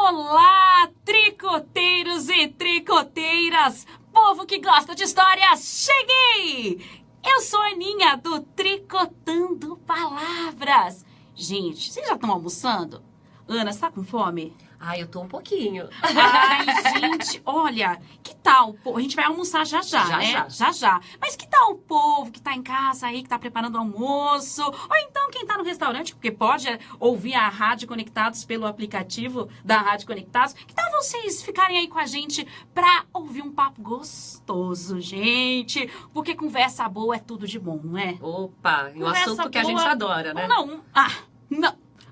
Olá, tricoteiros e tricoteiras, povo que gosta de histórias, cheguei! Eu sou a Aninha do Tricotando Palavras. Gente, vocês já estão almoçando? Ana, você tá com fome? Ai, eu tô um pouquinho. Ai, gente, olha, que tal? A gente vai almoçar já, né? Já. Mas que tal o povo que tá em casa aí, que tá preparando o almoço? Ou então quem tá no restaurante, porque pode ouvir a Rádio Conectados pelo aplicativo da Rádio Conectados. Que tal vocês ficarem aí com a gente pra ouvir um papo gostoso, gente? Porque conversa boa é tudo de bom, não é? Opa, um Conversa assunto que a gente boa- adora, né? Não.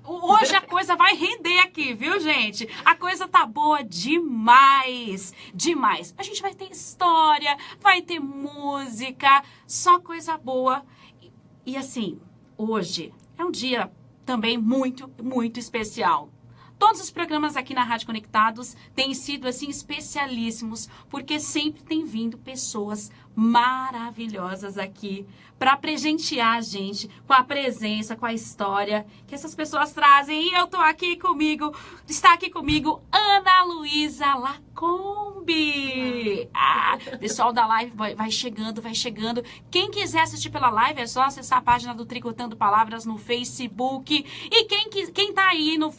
Hoje a coisa vai render aqui, viu, gente? A coisa tá boa demais. Demais. A gente vai ter história, vai ter música, só coisa boa. E assim, hoje é um dia também muito, muito especial. Todos os programas aqui na Rádio Conectados têm sido, assim, especialíssimos, porque sempre tem vindo pessoas maravilhosas aqui para presentear a gente com a presença, com a história que essas pessoas trazem. E eu tô aqui comigo, está aqui comigo Ana Luísa Lacombe. Pessoal da live vai chegando. Quem quiser assistir pela live é só acessar a página do Tricotando Palavras no Facebook. E quem tá aí no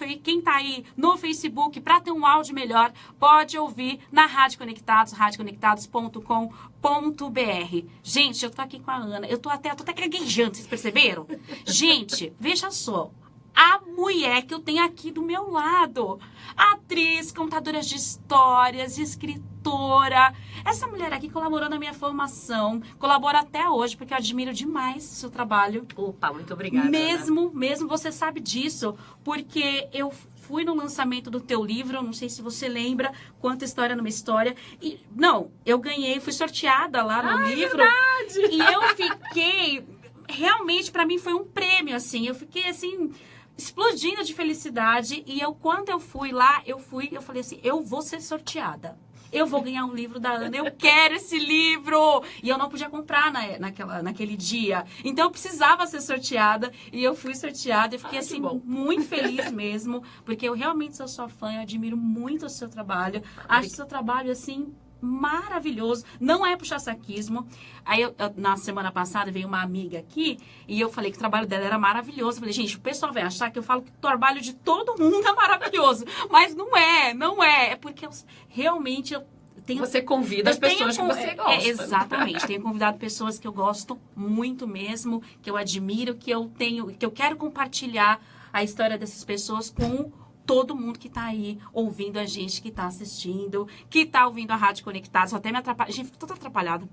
Facebook para ter um áudio melhor, pode ouvir na Rádio Conectados, radioconectados.com.br. Gente, eu tô aqui com a Ana. Eu tô até gaguejando, vocês perceberam? Gente, veja só. A mulher que eu tenho aqui do meu lado. Atriz, contadora de histórias, escritora. Essa mulher aqui colaborou na minha formação. Colabora até hoje, porque eu admiro demais o seu trabalho. Opa, muito obrigada. Mesmo você sabe disso. Porque eu fui no lançamento do teu livro, não sei se você lembra, Quanta História numa História. E, não, eu ganhei, fui sorteada lá no livro. Verdade. E eu fiquei, realmente, pra mim foi um prêmio, assim. Eu fiquei, assim, explodindo de felicidade. E quando eu fui lá, eu falei assim, eu vou ser sorteada. Eu vou ganhar um livro da Ana, eu quero esse livro! E eu não podia comprar naquele dia. Então eu precisava ser sorteada e eu fui sorteada. Eu fiquei assim, muito feliz mesmo, porque eu realmente sou sua fã, eu admiro muito o seu trabalho. Acho o seu trabalho, assim, maravilhoso. Não é puxa-saquismo. Aí, na semana passada, veio uma amiga aqui e eu falei que o trabalho dela era maravilhoso. Eu falei, gente, o pessoal vai achar que eu falo que o trabalho de todo mundo é maravilhoso. Mas não é. É porque realmente eu tenho... Você convida as pessoas que você gosta. Exatamente. Tenho convidado pessoas que eu gosto muito mesmo, que eu admiro, que eu quero compartilhar a história dessas pessoas com todo mundo que tá aí ouvindo a gente, que tá assistindo, que tá ouvindo a Rádio Conectados. Até me atrapalha. Gente, fico toda atrapalhada.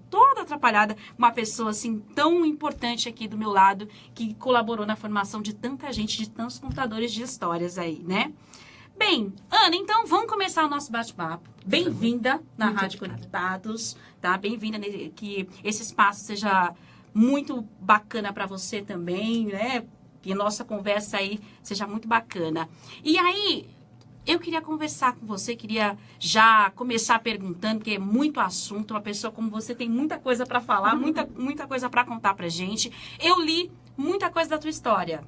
Uma pessoa, assim, tão importante aqui do meu lado, que colaborou na formação de tanta gente, de tantos contadores de histórias aí, né? Bem, Ana, então vamos começar o nosso bate-papo. Bem-vinda na Rádio Conectados, tá? Bem-vinda, que esse espaço seja muito bacana para você também, né? Que a nossa conversa aí seja muito bacana. E aí, eu queria conversar com você, queria já começar perguntando, porque é muito assunto, uma pessoa como você tem muita coisa para falar, muita coisa para contar pra gente. Eu li muita coisa da tua história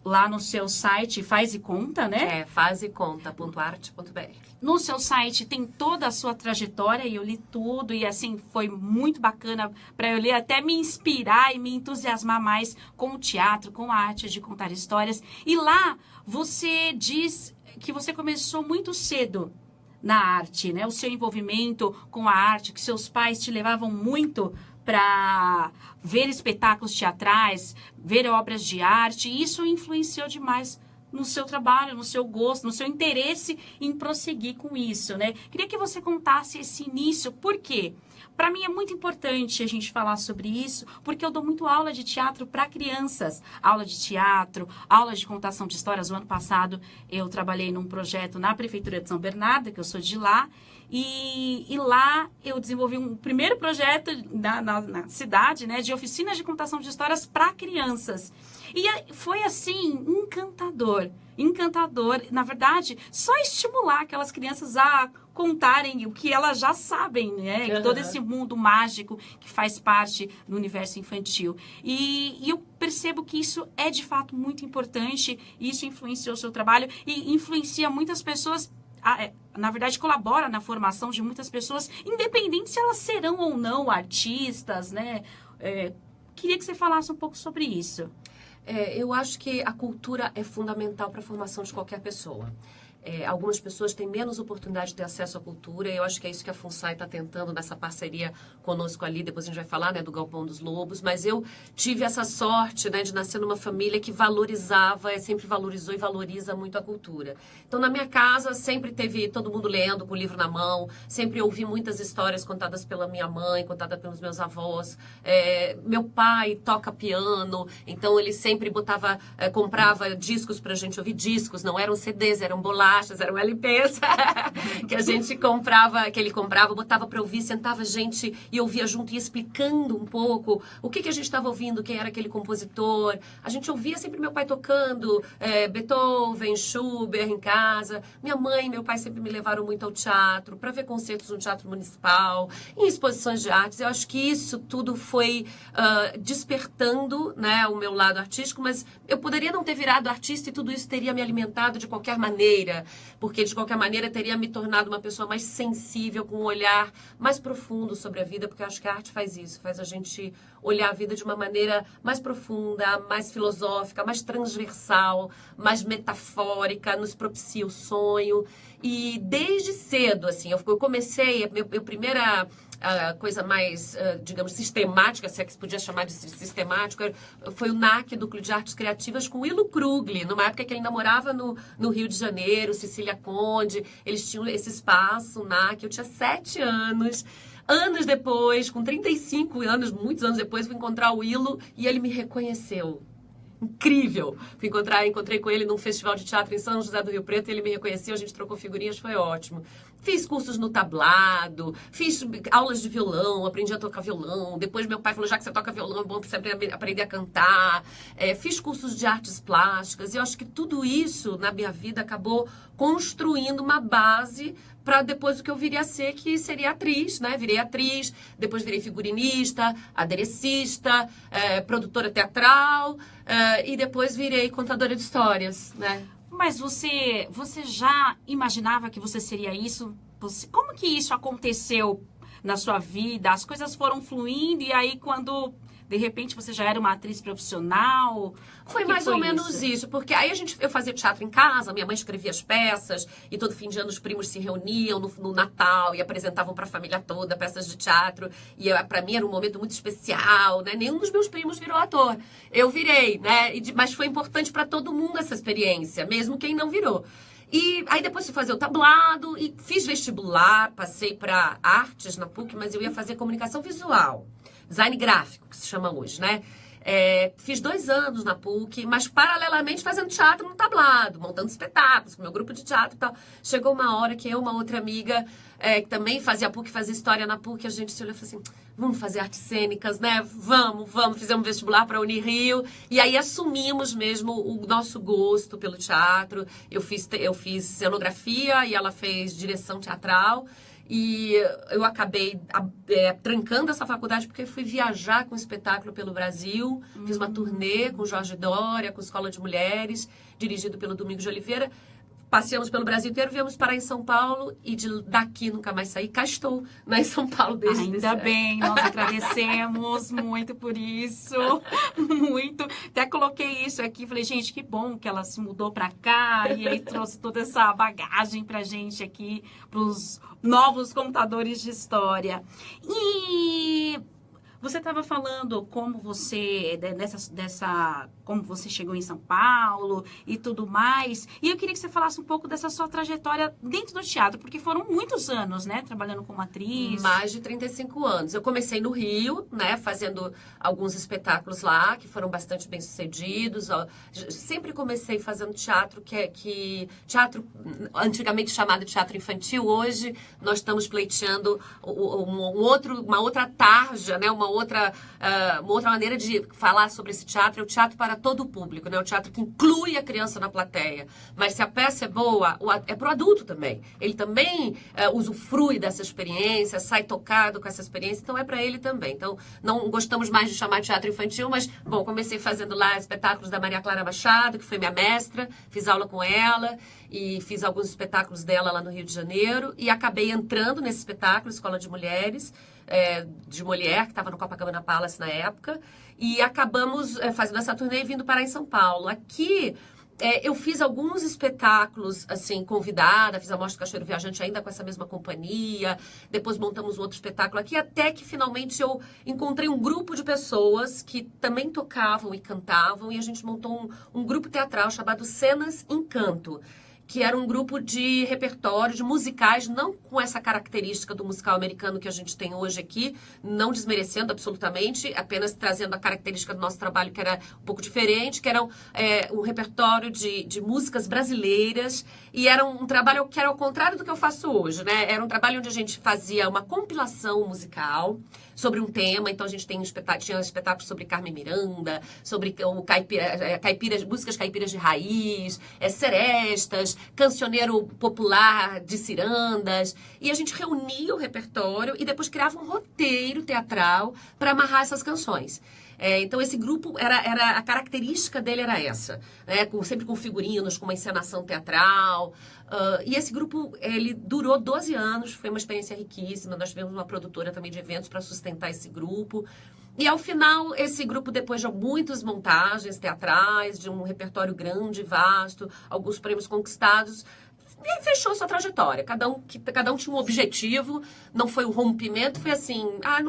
lá no seu site, Faz e Conta, né? É, fazeconta.arte.br. No seu site tem toda a sua trajetória e eu li tudo e assim foi muito bacana para eu ler, até me inspirar e me entusiasmar mais com o teatro, com a arte de contar histórias. E lá você diz que você começou muito cedo na arte, né? O seu envolvimento com a arte, que seus pais te levavam muito para ver espetáculos teatrais, ver obras de arte, e isso influenciou demais no seu trabalho, no seu gosto, no seu interesse em prosseguir com isso, né? Queria que você contasse esse início, por quê? Para mim é muito importante a gente falar sobre isso, porque eu dou muito aula de teatro para crianças. Aula de teatro, aula de contação de histórias. O ano passado eu trabalhei num projeto na Prefeitura de São Bernardo, que eu sou de lá, e lá eu desenvolvi um primeiro projeto na cidade, né, de oficinas de contação de histórias para crianças. E foi assim, encantador. Na verdade, só estimular aquelas crianças a contarem o que elas já sabem, né? Todo esse mundo mágico que faz parte do universo infantil. E eu percebo que isso é de fato muito importante, isso influenciou o seu trabalho e influencia muitas pessoas na verdade, colabora na formação de muitas pessoas, independente se elas serão ou não artistas, né? Queria que você falasse um pouco sobre isso. Eu acho que a cultura é fundamental para a formação de qualquer pessoa. Algumas pessoas têm menos oportunidade de ter acesso à cultura, e eu acho que é isso que a FUNSAI está tentando nessa parceria conosco ali. Depois a gente vai falar, né, do Galpão dos Lobos, mas eu tive essa sorte, né, de nascer numa família que valorizava, sempre valorizou e valoriza muito a cultura. Então, na minha casa, sempre teve todo mundo lendo, com o livro na mão, sempre ouvi muitas histórias contadas pela minha mãe, contadas pelos meus avós. Meu pai toca piano, então ele sempre comprava discos pra gente ouvir, discos, não eram CDs, eram bolachas, eram LPs que ele comprava, botava pra ouvir, sentava a gente e ouvia junto, e explicando um pouco o que a gente estava ouvindo, quem era aquele compositor. A gente ouvia sempre meu pai tocando Beethoven, Schubert em casa. Minha mãe e meu pai sempre me levaram muito ao teatro, para ver concertos no Teatro Municipal, em exposições de artes. Eu acho que isso tudo foi despertando, né, o meu lado artístico, mas eu poderia não ter virado artista e tudo isso teria me alimentado de qualquer maneira, porque de qualquer maneira teria me tornado uma pessoa mais sensível, com um olhar mais profundo sobre a vida, porque eu acho que a arte faz isso, faz a gente olhar a vida de uma maneira mais profunda, mais filosófica, mais transversal, mais metafórica, nos propicia o sonho. E desde cedo, assim, eu comecei, a minha primeira coisa mais, digamos, sistemática, se é que se podia chamar de sistemática, foi o NAC, Núcleo de Artes Criativas, com o Willo Krugli, numa época que ele ainda morava no Rio de Janeiro, Cecília Conde. Eles tinham esse espaço, o NAC. Eu tinha 7 anos. Anos depois, com 35 anos, muitos anos depois, fui encontrar o Willo e ele me reconheceu. Incrível! Encontrei com ele num festival de teatro em São José do Rio Preto, e ele me reconheceu, a gente trocou figurinhas, foi ótimo. Fiz cursos no tablado, fiz aulas de violão, aprendi a tocar violão. Depois meu pai falou, já que você toca violão, é bom pra você aprender a cantar. Fiz cursos de artes plásticas, e eu acho que tudo isso na minha vida acabou construindo uma base para depois o que eu viria a ser, que seria atriz, né? Virei atriz, depois virei figurinista, aderecista, produtora teatral, e depois virei contadora de histórias, né? Mas você já imaginava que você seria isso? Como que isso aconteceu na sua vida? As coisas foram fluindo e aí quando, de repente, você já era uma atriz profissional? Foi mais ou menos isso, porque aí eu fazia teatro em casa, minha mãe escrevia as peças, e todo fim de ano os primos se reuniam no Natal e apresentavam para a família toda peças de teatro, e para mim era um momento muito especial, né? Nenhum dos meus primos virou ator, eu virei, né? Mas foi importante para todo mundo essa experiência, mesmo quem não virou. E aí depois fui fazer o tablado e fiz vestibular, passei para artes na PUC, mas eu ia fazer comunicação visual, design gráfico, que se chama hoje, né? Fiz 2 anos na PUC, mas paralelamente fazendo teatro no tablado, montando espetáculos com meu grupo de teatro e tal. Chegou uma hora que eu e uma outra amiga, que também fazia PUC, fazia história na PUC, a gente se olhou e falou assim, vamos fazer artes cênicas, né? Vamos. Fizemos vestibular para Unirio, e aí assumimos mesmo o nosso gosto pelo teatro. Eu fiz cenografia e ela fez direção teatral. E eu acabei trancando essa faculdade porque fui viajar com espetáculo pelo Brasil. Fiz uma turnê com Jorge Dória, com Escola de Mulheres, dirigido pelo Domingos de Oliveira. Passeamos pelo Brasil inteiro, viemos parar em São Paulo e daqui nunca mais saí. Cá estou, em São Paulo desde Ainda bem, nós agradecemos muito por isso, muito. Até coloquei isso aqui, falei, gente, que bom que ela se mudou pra cá e aí trouxe toda essa bagagem pra gente aqui, pros novos contadores de história. E você estava falando como você, como você chegou em São Paulo e tudo mais. E eu queria que você falasse um pouco dessa sua trajetória dentro do teatro, porque foram muitos anos, né, trabalhando como atriz. Mais de 35 anos. Eu comecei no Rio, né, fazendo alguns espetáculos lá, que foram bastante bem-sucedidos. Sempre comecei fazendo teatro, teatro antigamente chamado de teatro infantil. Hoje nós estamos pleiteando uma outra tarja, né, uma uma outra maneira de falar sobre esse teatro é o teatro para todo o público, né? O teatro que inclui a criança na plateia. Mas se a peça é boa, é para o adulto também. Ele também usufrui dessa experiência, sai tocado com essa experiência, então é para ele também. Então, não gostamos mais de chamar de teatro infantil, mas, bom, comecei fazendo lá espetáculos da Maria Clara Machado, que foi minha mestra, fiz aula com ela e fiz alguns espetáculos dela lá no Rio de Janeiro e acabei entrando nesse espetáculo, Escola de Mulheres, de Molière, que estava no Copacabana Palace na época, e acabamos fazendo essa turnê e vindo parar em São Paulo. Aqui, eu fiz alguns espetáculos, assim, convidada, fiz a Mostra do Cachoeiro Viajante ainda com essa mesma companhia, depois montamos um outro espetáculo aqui, até que finalmente eu encontrei um grupo de pessoas que também tocavam e cantavam, e a gente montou um grupo teatral chamado Cenas em Canto, que era um grupo de repertório, de musicais, não com essa característica do musical americano que a gente tem hoje aqui, não desmerecendo absolutamente, apenas trazendo a característica do nosso trabalho, que era um pouco diferente, que era um repertório de músicas brasileiras, e era um trabalho que era ao contrário do que eu faço hoje, né? Era um trabalho onde a gente fazia uma compilação musical sobre um tema, então a gente tinha espetáculos sobre Carmen Miranda, sobre músicas caipiras de raiz, serestas, cancioneiro popular de cirandas, e a gente reunia o repertório e depois criava um roteiro teatral para amarrar essas canções. Então esse grupo, a característica dele era essa, né? Sempre com figurinos, com uma encenação teatral. E esse grupo, ele durou 12 anos, foi uma experiência riquíssima. Nós tivemos uma produtora também de eventos para sustentar esse grupo. E ao final, esse grupo, depois de muitas montagens teatrais, de um repertório grande, vasto, alguns prêmios conquistados, e fechou sua trajetória. Cada um tinha um objetivo, não foi um rompimento, foi assim,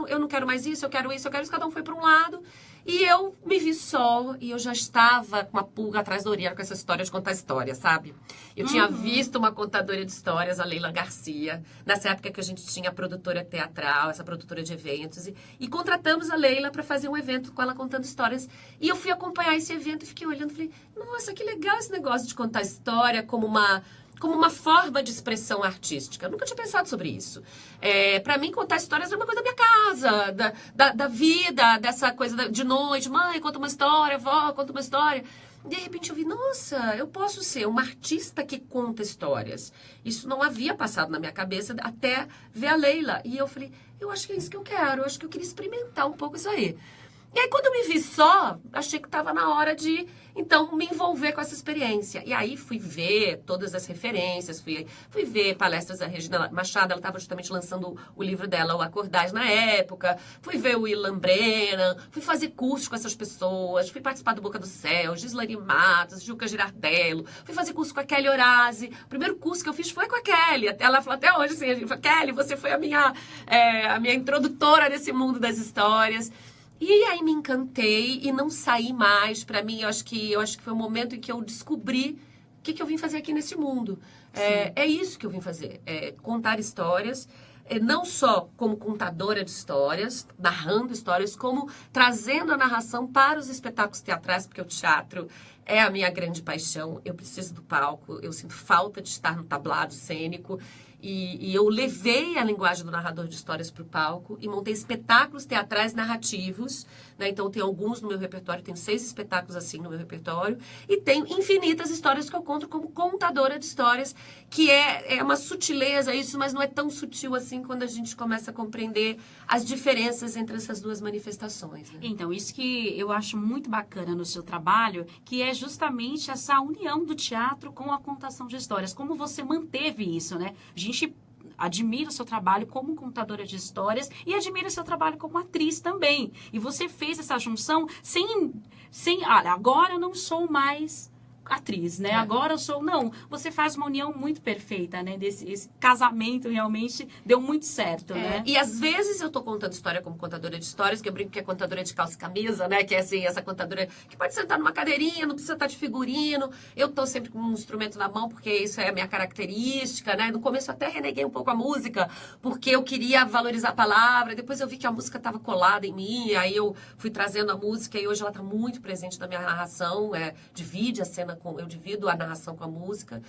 eu não quero mais isso, eu quero isso, cada um foi para um lado. E eu me vi só, e eu já estava com uma pulga atrás da orelha com essa história de contar história, sabe? Eu tinha visto uma contadora de histórias, a Leila Garcia, nessa época que a gente tinha a produtora teatral, essa produtora de eventos, e contratamos a Leila para fazer um evento com ela contando histórias. E eu fui acompanhar esse evento e fiquei olhando e falei, nossa, que legal esse negócio de contar história como uma forma de expressão artística. Eu nunca tinha pensado sobre isso. Para mim, contar histórias é uma coisa da minha casa, da vida, dessa coisa de noite. Mãe, conta uma história, vó, conta uma história. De repente eu vi, nossa, eu posso ser uma artista que conta histórias. Isso não havia passado na minha cabeça até ver a Leila. E eu falei, eu acho que é isso que eu quero, eu acho que eu queria experimentar um pouco isso aí. E aí, quando eu me vi só, achei que estava na hora de, então, me envolver com essa experiência. E aí, fui ver todas as referências, fui ver palestras da Regina Machado, ela estava justamente lançando o livro dela, o Acordais, na época. Fui ver o Ilan Brennan, fui fazer cursos com essas pessoas, fui participar do Boca do Céu, Gislane Matos, Juca Girardello, fui fazer curso com a Kelly Horazi. O primeiro curso que eu fiz foi com a Kelly. Ela falou até hoje assim, a gente falou, Kelly, você foi a minha introdutora nesse mundo das histórias. E aí me encantei e não saí mais. Para mim, eu acho que foi o momento em que eu descobri o que eu vim fazer aqui nesse mundo. É isso que eu vim fazer, contar histórias, não só como contadora de histórias, narrando histórias, como trazendo a narração para os espetáculos teatrais, porque o teatro é a minha grande paixão. Eu preciso do palco, eu sinto falta de estar no tablado cênico. E eu levei a linguagem do narrador de histórias para o palco e montei espetáculos teatrais narrativos, né? Então, tem alguns no meu repertório, tenho 6 espetáculos assim no meu repertório, e tenho infinitas histórias que eu conto como contadora de histórias, que é uma sutileza isso, mas não é tão sutil assim quando a gente começa a compreender as diferenças entre essas duas manifestações, né? Então, isso que eu acho muito bacana no seu trabalho, que é justamente essa união do teatro com a contação de histórias. Como você manteve isso, né? A gente admira o seu trabalho como contadora de histórias e admira o seu trabalho como atriz também. E você fez essa junção sem agora eu não sou mais atriz, né? Agora eu sou... Não, você faz uma união muito perfeita, né? Esse casamento realmente deu muito certo, né? E às vezes eu tô contando história como contadora de histórias, que eu brinco que é contadora de calça e camisa, né? Que é assim, essa contadora que pode sentar numa cadeirinha, não precisa estar de figurino. Eu tô sempre com um instrumento na mão, porque isso é a minha característica, né? No começo eu até reneguei um pouco a música, porque eu queria valorizar a palavra. Depois eu vi que a música estava colada em mim, aí eu fui trazendo a música e hoje ela tá muito presente na minha narração, divide a cena eu divido a narração com a música.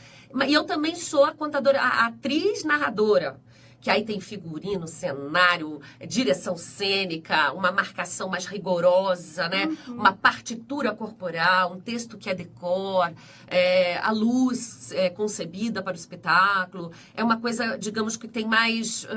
E eu também sou a contadora, a atriz narradora. que aí tem figurino, cenário, direção cênica, uma marcação mais rigorosa, né? Uma partitura corporal, um texto que é decor, a luz concebida para o espetáculo. É uma coisa, digamos, que tem mais...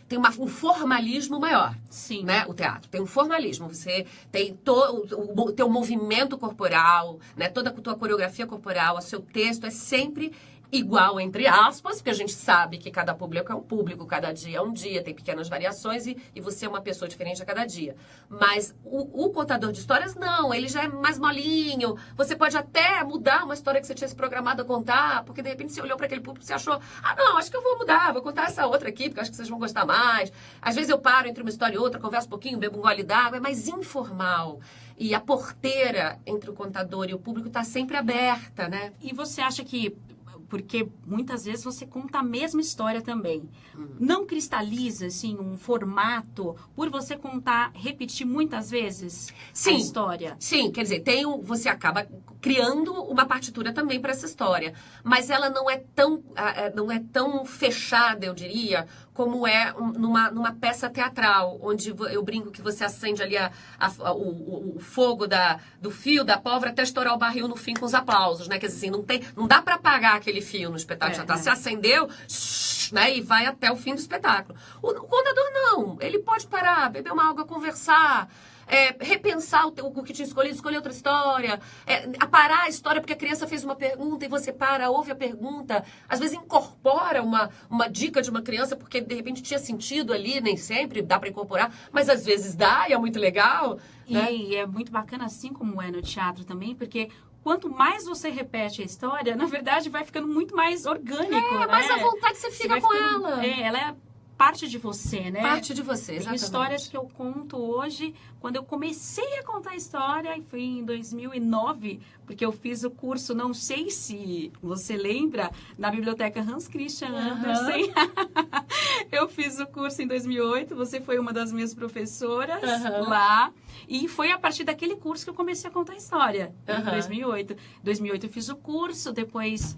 tem um formalismo maior, Sim. né? O teatro tem um formalismo. Você tem o teu movimento corporal, né? Toda a tua coreografia corporal, o seu texto é sempre igual, entre aspas, porque a gente sabe que cada público é um público, cada dia é um dia, tem pequenas variações e você é uma pessoa diferente a cada dia. Mas o contador de histórias, não, ele já é mais molinho. Você pode até mudar uma história que você tinha se programado a contar, porque de repente você olhou para aquele público e você achou, não, acho que eu vou mudar, vou contar essa outra aqui, porque acho que vocês vão gostar mais. Às vezes eu paro entre uma história e outra, converso um pouquinho, bebo um gole d'água, é mais informal. E a porteira entre o contador e o público está sempre aberta, né? E você acha que... Porque muitas vezes você conta a mesma história também. Não cristaliza, assim, um formato por você contar, repetir muitas vezes a história? Sim, quer dizer, você acaba criando uma partitura também para essa história. Mas ela não é tão fechada, eu diria, como é numa peça teatral, onde eu brinco que você acende ali o fogo do fio da pólvora até estourar o barril no fim com os aplausos, né? Quer dizer, assim, não dá para apagar aquele fio no espetáculo, se acendeu, né? E vai até o fim do espetáculo. O contador não, ele pode parar, beber uma água, conversar, repensar o que tinha escolhido, escolher outra história, parar a história porque a criança fez uma pergunta e você para, ouve a pergunta, às vezes incorpora uma dica de uma criança porque de repente tinha sentido ali, nem sempre dá para incorporar, mas às vezes dá e é muito legal. Né? E é muito bacana, assim como é no teatro também, porque quanto mais você repete a história, na verdade vai ficando muito mais orgânico, né? Mais à vontade você fica com ela. Ela é parte de você, né? Parte de você, exatamente. Tem histórias que eu conto hoje. Quando eu comecei a contar a história, foi em 2009, porque eu fiz o curso, não sei se você lembra, na Biblioteca Hans Christian Andersen. Eu fiz o curso em 2008, você foi uma das minhas professoras lá. E foi a partir daquele curso que eu comecei a contar a história, em 2008. Em 2008 eu fiz o curso, depois...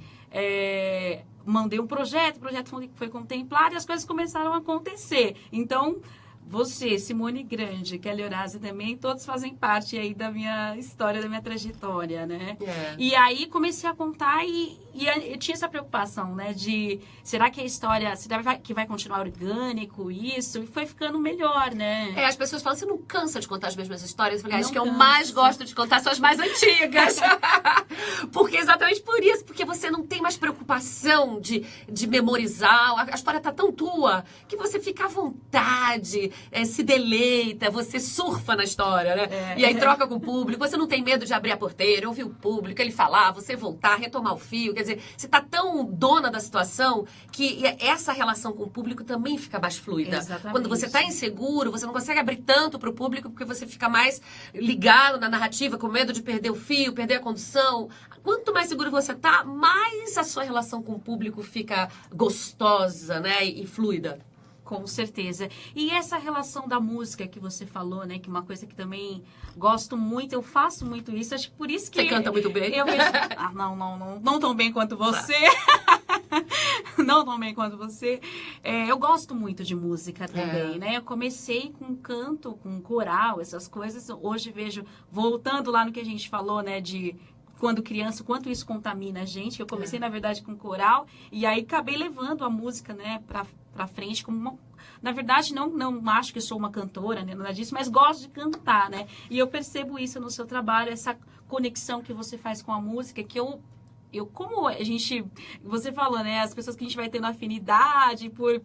mandei um projeto, o projeto foi contemplado e as coisas começaram a acontecer. Então, você, Simone Grande, Kelly Horácio também, todos fazem parte aí da minha história, da minha trajetória, né? E aí comecei a contar e eu tinha essa preocupação, né? De, será que a história, que vai continuar orgânico, isso? E foi ficando melhor, né? As pessoas falam, você não cansa de contar as mesmas histórias? Eu falei, acho que eu mais gosto de contar são as mais antigas. Porque exatamente por isso, porque você não tem mais preocupação de memorizar, a história tá tão tua, que você fica à vontade, se deleita, você surfa na história, né? E aí troca com o público, você não tem medo de abrir a porteira, ouvir o público, ele falar, você voltar, retomar o fio, quer dizer, você tá tão dona da situação que essa relação com o público também fica mais fluida. Exatamente. Quando você tá inseguro, você não consegue abrir tanto pro público porque você fica mais ligado na narrativa, com medo de perder o fio, perder a condução. Quanto mais seguro você tá, mais a sua relação com o público fica gostosa, né? E fluida. Com certeza. E essa relação da música que você falou, né? Que é uma coisa que também gosto muito, eu faço muito isso. Acho que por isso que... Você canta muito bem. Eu vejo... não tão bem quanto você. Não tão bem quanto você. Eu gosto muito de música também, né? Eu comecei com canto, com coral, essas coisas. Hoje vejo, voltando lá no que a gente falou, né? De... quando criança, o quanto isso contamina a gente. Eu comecei, na verdade, com coral e aí acabei levando a música, né, pra frente como uma... Na verdade, não acho que sou uma cantora, né, nada disso, mas gosto de cantar, né? E eu percebo isso no seu trabalho, essa conexão que você faz com a música, que eu como a gente... Você falou, né, as pessoas que a gente vai tendo afinidade por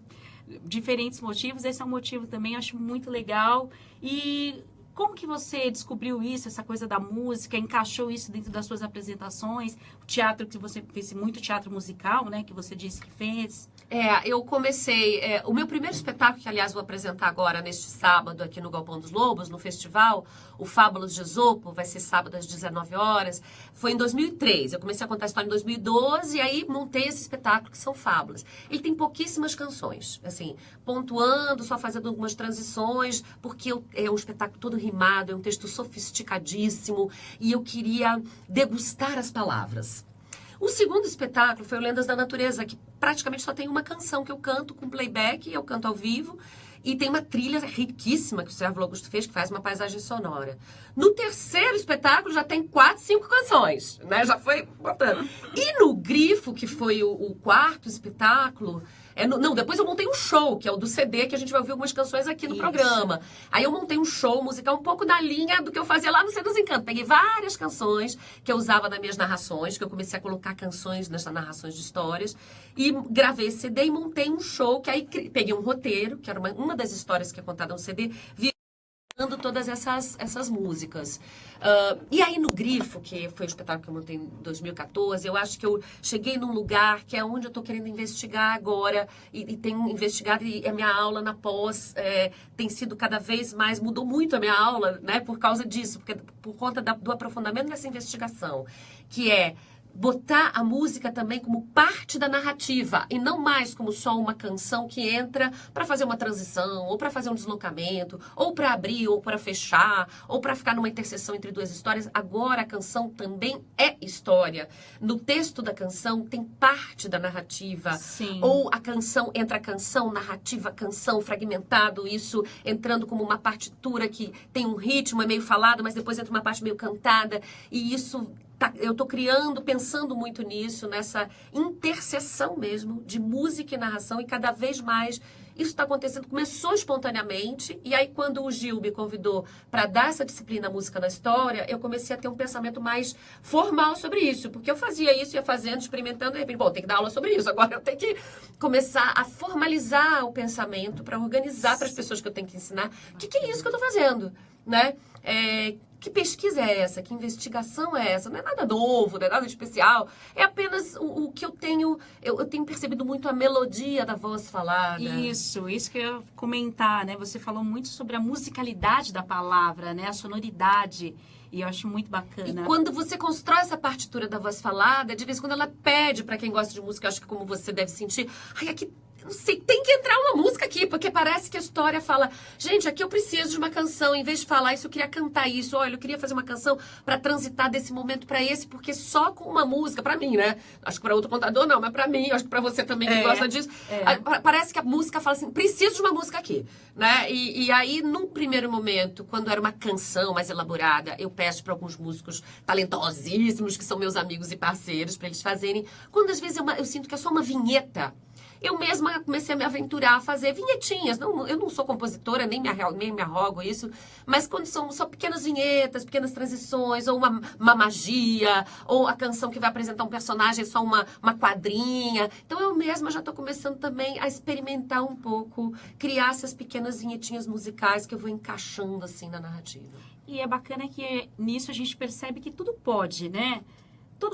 diferentes motivos, esse é um motivo também, eu acho muito legal. E... como que você descobriu isso, essa coisa da música, encaixou isso dentro das suas apresentações? O teatro, que você fez muito teatro musical, né? Que você disse que fez. Eu comecei... o meu primeiro espetáculo, que aliás vou apresentar agora neste sábado aqui no Galpão dos Lobos, no festival, o Fábulas de Esopo, vai ser sábado às 19 horas, foi em 2003. Eu comecei a contar a história em 2012 e aí montei esse espetáculo que são Fábulas. Ele tem pouquíssimas canções, assim, pontuando, só fazendo algumas transições, porque é um espetáculo todo rimado, é um texto sofisticadíssimo e eu queria degustar as palavras. O segundo espetáculo foi o Lendas da Natureza, que praticamente só tem uma canção que eu canto com playback, eu canto ao vivo. E tem uma trilha riquíssima que o Sérgio Augusto fez, que faz uma paisagem sonora. No terceiro espetáculo já tem 4, 5 canções, né? Já foi botando. E no Grifo, que foi o quarto espetáculo... depois eu montei um show, que é o do CD, que a gente vai ouvir algumas canções aqui no programa. Aí eu montei um show musical um pouco na linha do que eu fazia lá no Cê dos Encantos. Peguei várias canções que eu usava nas minhas narrações, que eu comecei a colocar canções nessas narrações de histórias. E gravei esse CD e montei um show, que aí peguei um roteiro, que era uma das histórias que é contada no CD, todas essas músicas. E aí no Grifo, que foi o espetáculo que eu montei em 2014, eu acho que eu cheguei num lugar que é onde eu estou querendo investigar agora, e tenho investigado, e a minha aula na pós tem sido cada vez mais, mudou muito a minha aula, né, por causa disso, por conta do aprofundamento dessa investigação, que é botar a música também como parte da narrativa e não mais como só uma canção que entra para fazer uma transição, ou para fazer um deslocamento, ou para abrir, ou para fechar, ou para ficar numa interseção entre duas histórias. Agora a canção também é história. No texto da canção tem parte da narrativa. Sim. Ou a canção, entra a canção, narrativa, canção, fragmentado, isso entrando como uma partitura que tem um ritmo, é meio falado, mas depois entra uma parte meio cantada, e isso... Eu estou pensando muito nisso, nessa interseção mesmo de música e narração, e cada vez mais isso está acontecendo. Começou espontaneamente, e aí quando o Gil me convidou para dar essa disciplina Música na História, eu comecei a ter um pensamento mais formal sobre isso, porque eu fazia isso, ia fazendo, experimentando, e de repente, tem que dar aula sobre isso, agora eu tenho que começar a formalizar o pensamento para organizar para as pessoas que eu tenho que ensinar o que é isso que eu estou fazendo, né? Que pesquisa é essa? Que investigação é essa? Não é nada novo, não é nada especial. É apenas o que eu tenho... Eu tenho percebido muito a melodia da voz falada. Isso que eu ia comentar, né? Você falou muito sobre a musicalidade da palavra, né? A sonoridade. E eu acho muito bacana. E quando você constrói essa partitura da voz falada, de vez em quando ela pede para quem gosta de música, acho que como você deve sentir, aqui... Não sei, tem que entrar uma música aqui, porque parece que a história fala, gente, aqui eu preciso de uma canção, em vez de falar isso, eu queria cantar isso, olha, eu queria fazer uma canção para transitar desse momento para esse, porque só com uma música, para mim, né? Acho que para outro contador não, mas para mim, acho que para você também que gosta disso, parece que a música fala assim, preciso de uma música aqui, né? E aí, num primeiro momento, quando era uma canção mais elaborada, eu peço para alguns músicos talentosíssimos, que são meus amigos e parceiros, para eles fazerem, quando às vezes eu sinto que é só uma vinheta. Eu mesma comecei a me aventurar a fazer vinhetinhas. Eu não sou compositora, nem me arrogo isso. Mas quando são só pequenas vinhetas, pequenas transições, ou uma magia, ou a canção que vai apresentar um personagem, só uma quadrinha. Então eu mesma já estou começando também a experimentar um pouco, criar essas pequenas vinhetinhas musicais que eu vou encaixando assim na narrativa. E é bacana que nisso a gente percebe que tudo pode, né?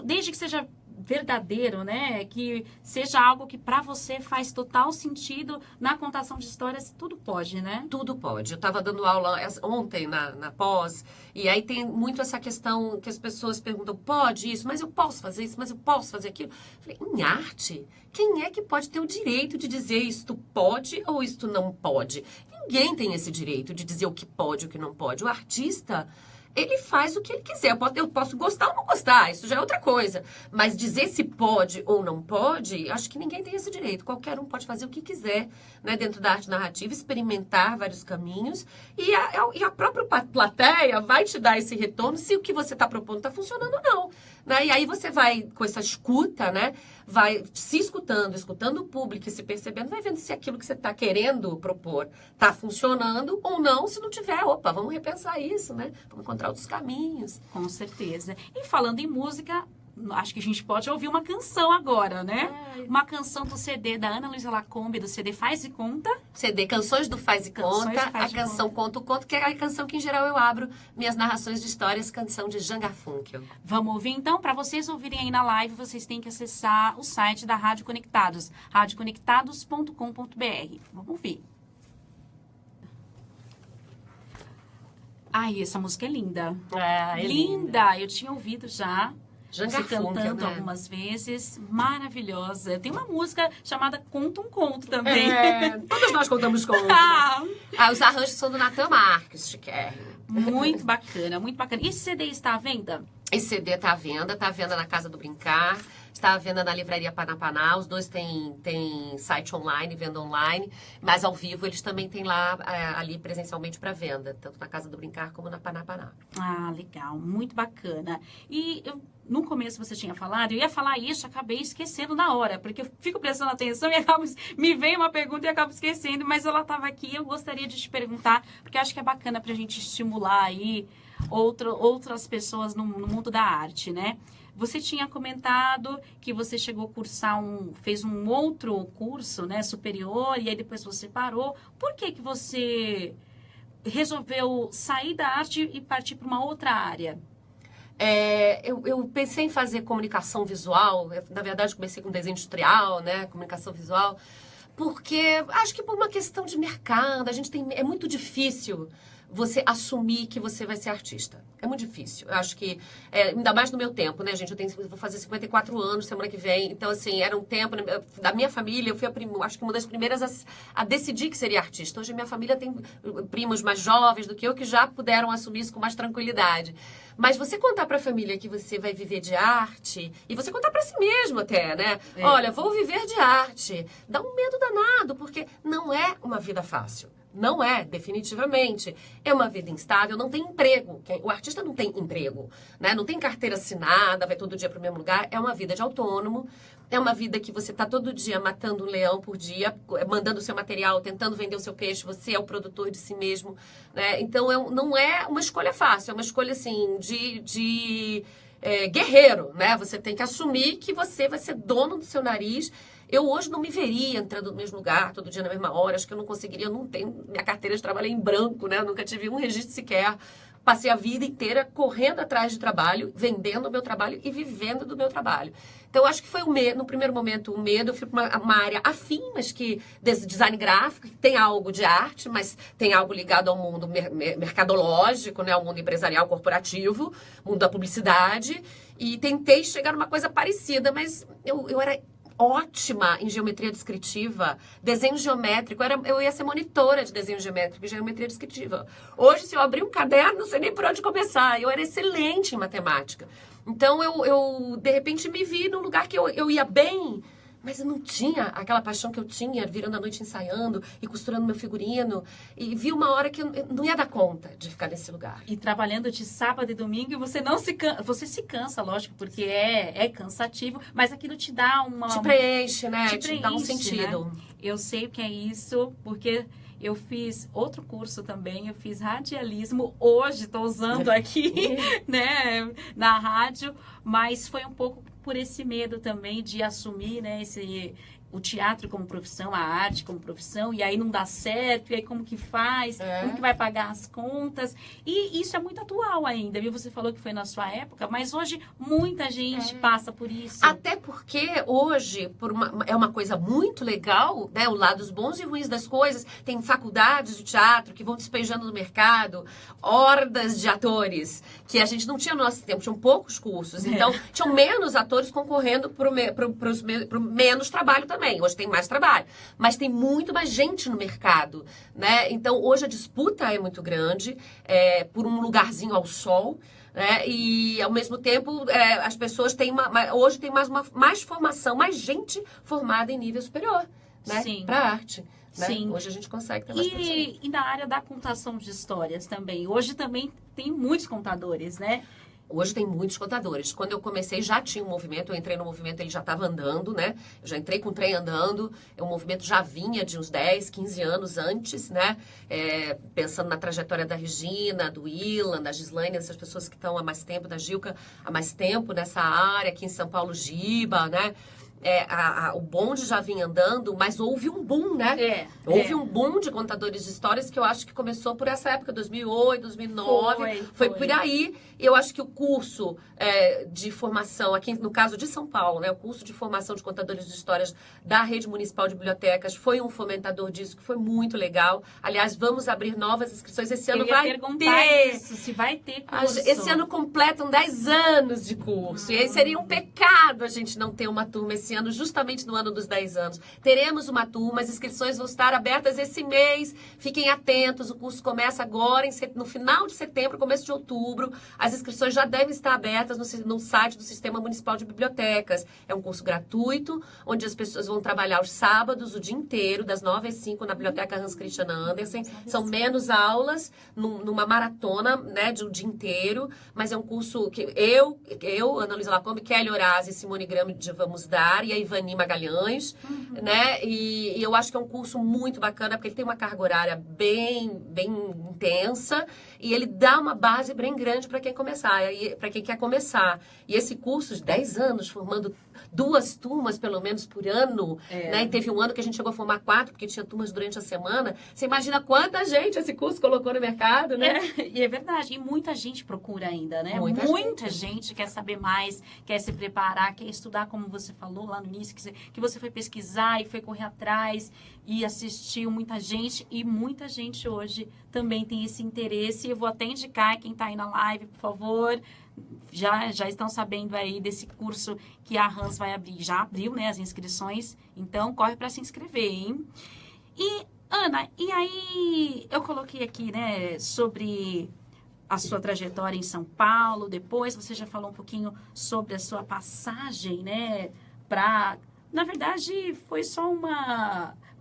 Desde que seja verdadeiro, né? Que seja algo que para você faz total sentido na contação de histórias, tudo pode, né? Tudo pode. Eu estava dando aula ontem na pós, e aí tem muito essa questão que as pessoas perguntam, pode isso, mas eu posso fazer isso, mas eu posso fazer aquilo. Eu falei, em arte, quem é que pode ter o direito de dizer isto pode ou isto não pode? Ninguém tem esse direito de dizer o que pode e o que não pode. O artista... ele faz o que ele quiser. Eu posso gostar ou não gostar, isso já é outra coisa. Mas dizer se pode ou não pode, acho que ninguém tem esse direito. Qualquer um pode fazer o que quiser, né, dentro da arte narrativa, experimentar vários caminhos. E a própria plateia vai te dar esse retorno se o que você está propondo está funcionando ou não. Né? E aí você vai, com essa escuta, né, vai se escutando o público e se percebendo, vai vendo se aquilo que você está querendo propor está funcionando ou não. Se não tiver, opa, vamos repensar isso, né? Vamos encontrar outros caminhos. Com certeza. E falando em música, acho que a gente pode ouvir uma canção agora, né? Uma canção do CD da Ana Luísa Lacombe, do CD Faz e Conta. CD Canções do Faz e Conta, a canção Conta o Conto, que é a canção que em geral eu abro minhas narrações de histórias, canção de Jean Garfunkel. Vamos ouvir então? Para vocês ouvirem aí na live, vocês têm que acessar o site da Rádio Conectados, radioconectados.com.br. Vamos ouvir. Ai, essa música é linda. É linda! Eu tinha ouvido já. Jean Você Garfunkel, cantando né? algumas vezes. Maravilhosa. Tem uma música chamada Conta um Conto também. Todos nós contamos contos. Os arranjos são do Natan Marques, chiquérrimo. Muito bacana, muito bacana. E esse CD está à venda? Esse CD tá à venda na Casa do Brincar, está à venda na Livraria Panapaná. Os dois têm site online, venda online, mas ao vivo eles também têm lá, ali presencialmente para venda, tanto na Casa do Brincar como na Panapaná. Ah, legal, muito bacana. E no começo você tinha falado, eu ia falar isso, acabei esquecendo na hora, porque eu fico prestando atenção e me vem uma pergunta e acabo esquecendo, mas ela estava aqui e eu gostaria de te perguntar, porque eu acho que é bacana para a gente estimular aí outras pessoas no mundo da arte, né? Você tinha comentado que você chegou a cursar fez um outro curso, né, superior, e aí depois você parou. Por que que você resolveu sair da arte e partir para uma outra área? Eu pensei em fazer comunicação visual. Na verdade, comecei com desenho industrial, né, comunicação visual, porque acho que por uma questão de mercado, é muito difícil você assumir que você vai ser artista. É muito difícil. Eu acho que, ainda mais no meu tempo, né, gente? Vou fazer 54 anos semana que vem. Então, assim, era um tempo da minha família. Eu fui acho que uma das primeiras a decidir que seria artista. Hoje, minha família tem primos mais jovens do que eu que já puderam assumir isso com mais tranquilidade. Mas você contar para a família que você vai viver de arte, e você contar para si mesmo até, né? Olha, vou viver de arte. Dá um medo danado, porque não é uma vida fácil. Não é, definitivamente. É uma vida instável, não tem emprego. O artista não tem emprego, né? Não tem carteira assinada, vai todo dia para o mesmo lugar. É uma vida de autônomo. É uma vida que você está todo dia matando um leão por dia, mandando o seu material, tentando vender o seu peixe. Você é o produtor de si mesmo, né? Então, não é uma escolha fácil. É uma escolha, assim, de guerreiro, né? Você tem que assumir que você vai ser dono do seu nariz. Eu hoje não me veria entrando no mesmo lugar, todo dia na mesma hora. Acho que eu não conseguiria, eu não tenho minha carteira de trabalho em branco, né? Eu nunca tive um registro sequer. Passei a vida inteira correndo atrás de trabalho, vendendo o meu trabalho e vivendo do meu trabalho. Então, acho que foi no primeiro momento, o medo. Eu fui para uma área afim, mas que design gráfico, que tem algo de arte, mas tem algo ligado ao mundo mercadológico, né? Ao mundo empresarial corporativo, mundo da publicidade. E tentei chegar numa coisa parecida, mas eu era ótima em geometria descritiva, desenho geométrico. Eu ia ser monitora de desenho geométrico e geometria descritiva. Hoje, se eu abrir um caderno, não sei nem por onde começar. Eu era excelente em matemática. Então, eu de repente, me vi num lugar que eu ia bem, mas eu não tinha aquela paixão que eu tinha, virando a noite ensaiando e costurando meu figurino. E vi uma hora que eu não ia dar conta de ficar nesse lugar. E trabalhando de sábado e domingo, e você não se cansa. Você se cansa, lógico, porque é cansativo, mas aquilo te dá te preenche, né? Te dá um sentido. Né? Eu sei o que é isso, porque eu fiz outro curso também, eu fiz radialismo. Hoje estou usando aqui, né, na rádio, mas foi um pouco por esse medo também de assumir, né, o teatro como profissão, a arte como profissão, e aí não dá certo, e aí como que faz, como que vai pagar as contas, e isso é muito atual ainda, viu? Você falou que foi na sua época, mas hoje muita gente passa por isso. Até porque hoje, é uma coisa muito legal, né, o lado dos bons e ruins das coisas, tem faculdades de teatro que vão despejando no mercado, hordas de atores, que a gente não tinha no nosso tempo, tinham poucos cursos, então tinham menos atores concorrendo pro menos trabalho também. Hoje tem mais trabalho, mas tem muito mais gente no mercado, né? Então, hoje a disputa é muito grande, por um lugarzinho ao sol, né? E, ao mesmo tempo, as pessoas têm hoje tem mais formação, mais gente formada em nível superior, né? Para arte. Né? Sim. Hoje a gente consegue ter mais e na área da contação de histórias também. Hoje também tem muitos contadores, né? Hoje tem muitos contadores. Quando eu comecei, já tinha um movimento. Eu entrei no movimento, ele já estava andando, né? Eu já entrei com o trem andando. O movimento já vinha de uns 10, 15 anos antes, né? Pensando na trajetória da Regina, do Ilan, da Gislaine, essas pessoas que estão há mais tempo, da Gilca, há mais tempo nessa área. Aqui em São Paulo, Giba, né? O bonde já vinha andando, mas houve um boom, né? Houve um boom de contadores de histórias que eu acho que começou por essa época, 2008, 2009. Foi por aí. Eu acho que o curso de formação, aqui no caso de São Paulo, né? O curso de formação de contadores de histórias da Rede Municipal de Bibliotecas foi um fomentador disso, que foi muito legal. Aliás, vamos abrir novas inscrições. Esse ano vai ter. Isso, se vai ter curso. Esse ano completam 10 anos de curso. E aí seria um pecado a gente não ter uma turma esse esse ano, justamente no ano dos 10 anos. Teremos uma turma, as inscrições vão estar abertas esse mês. Fiquem atentos, o curso começa agora, no final de setembro, começo de outubro. As inscrições já devem estar abertas no site do Sistema Municipal de Bibliotecas. É um curso gratuito, onde as pessoas vão trabalhar os sábados, o dia inteiro, das 9 às 5, na Biblioteca Hans Christian Andersen. São menos aulas, numa maratona, né, de um dia inteiro, mas é um curso que eu Ana Luísa Lacombe, Kelly Horazzi e Simone Grande vamos dar, e a Ivani Magalhães, né, e eu acho que é um curso muito bacana, porque ele tem uma carga horária bem intensa, e ele dá uma base bem grande para quem para quem quer começar. E esse curso de 10 anos, formando 2 turmas, pelo menos, por ano, né? E teve um ano que a gente chegou a formar 4, porque tinha turmas durante a semana. Você imagina quanta gente esse curso colocou no mercado, né? E é verdade. E muita gente procura ainda, né? Muita gente quer saber mais, quer se preparar, quer estudar, como você falou lá no início, que você foi pesquisar e foi correr atrás e assistiu muita gente. E muita gente hoje também tem esse interesse. Eu vou até indicar quem está aí na live, por favor. Já estão sabendo aí desse curso que a Hans vai abrir. Já abriu, né, as inscrições. Então, corre para se inscrever, hein? E, Ana, e aí eu coloquei aqui, né, sobre a sua trajetória em São Paulo. Depois você já falou um pouquinho sobre a sua passagem, né, na verdade, foi só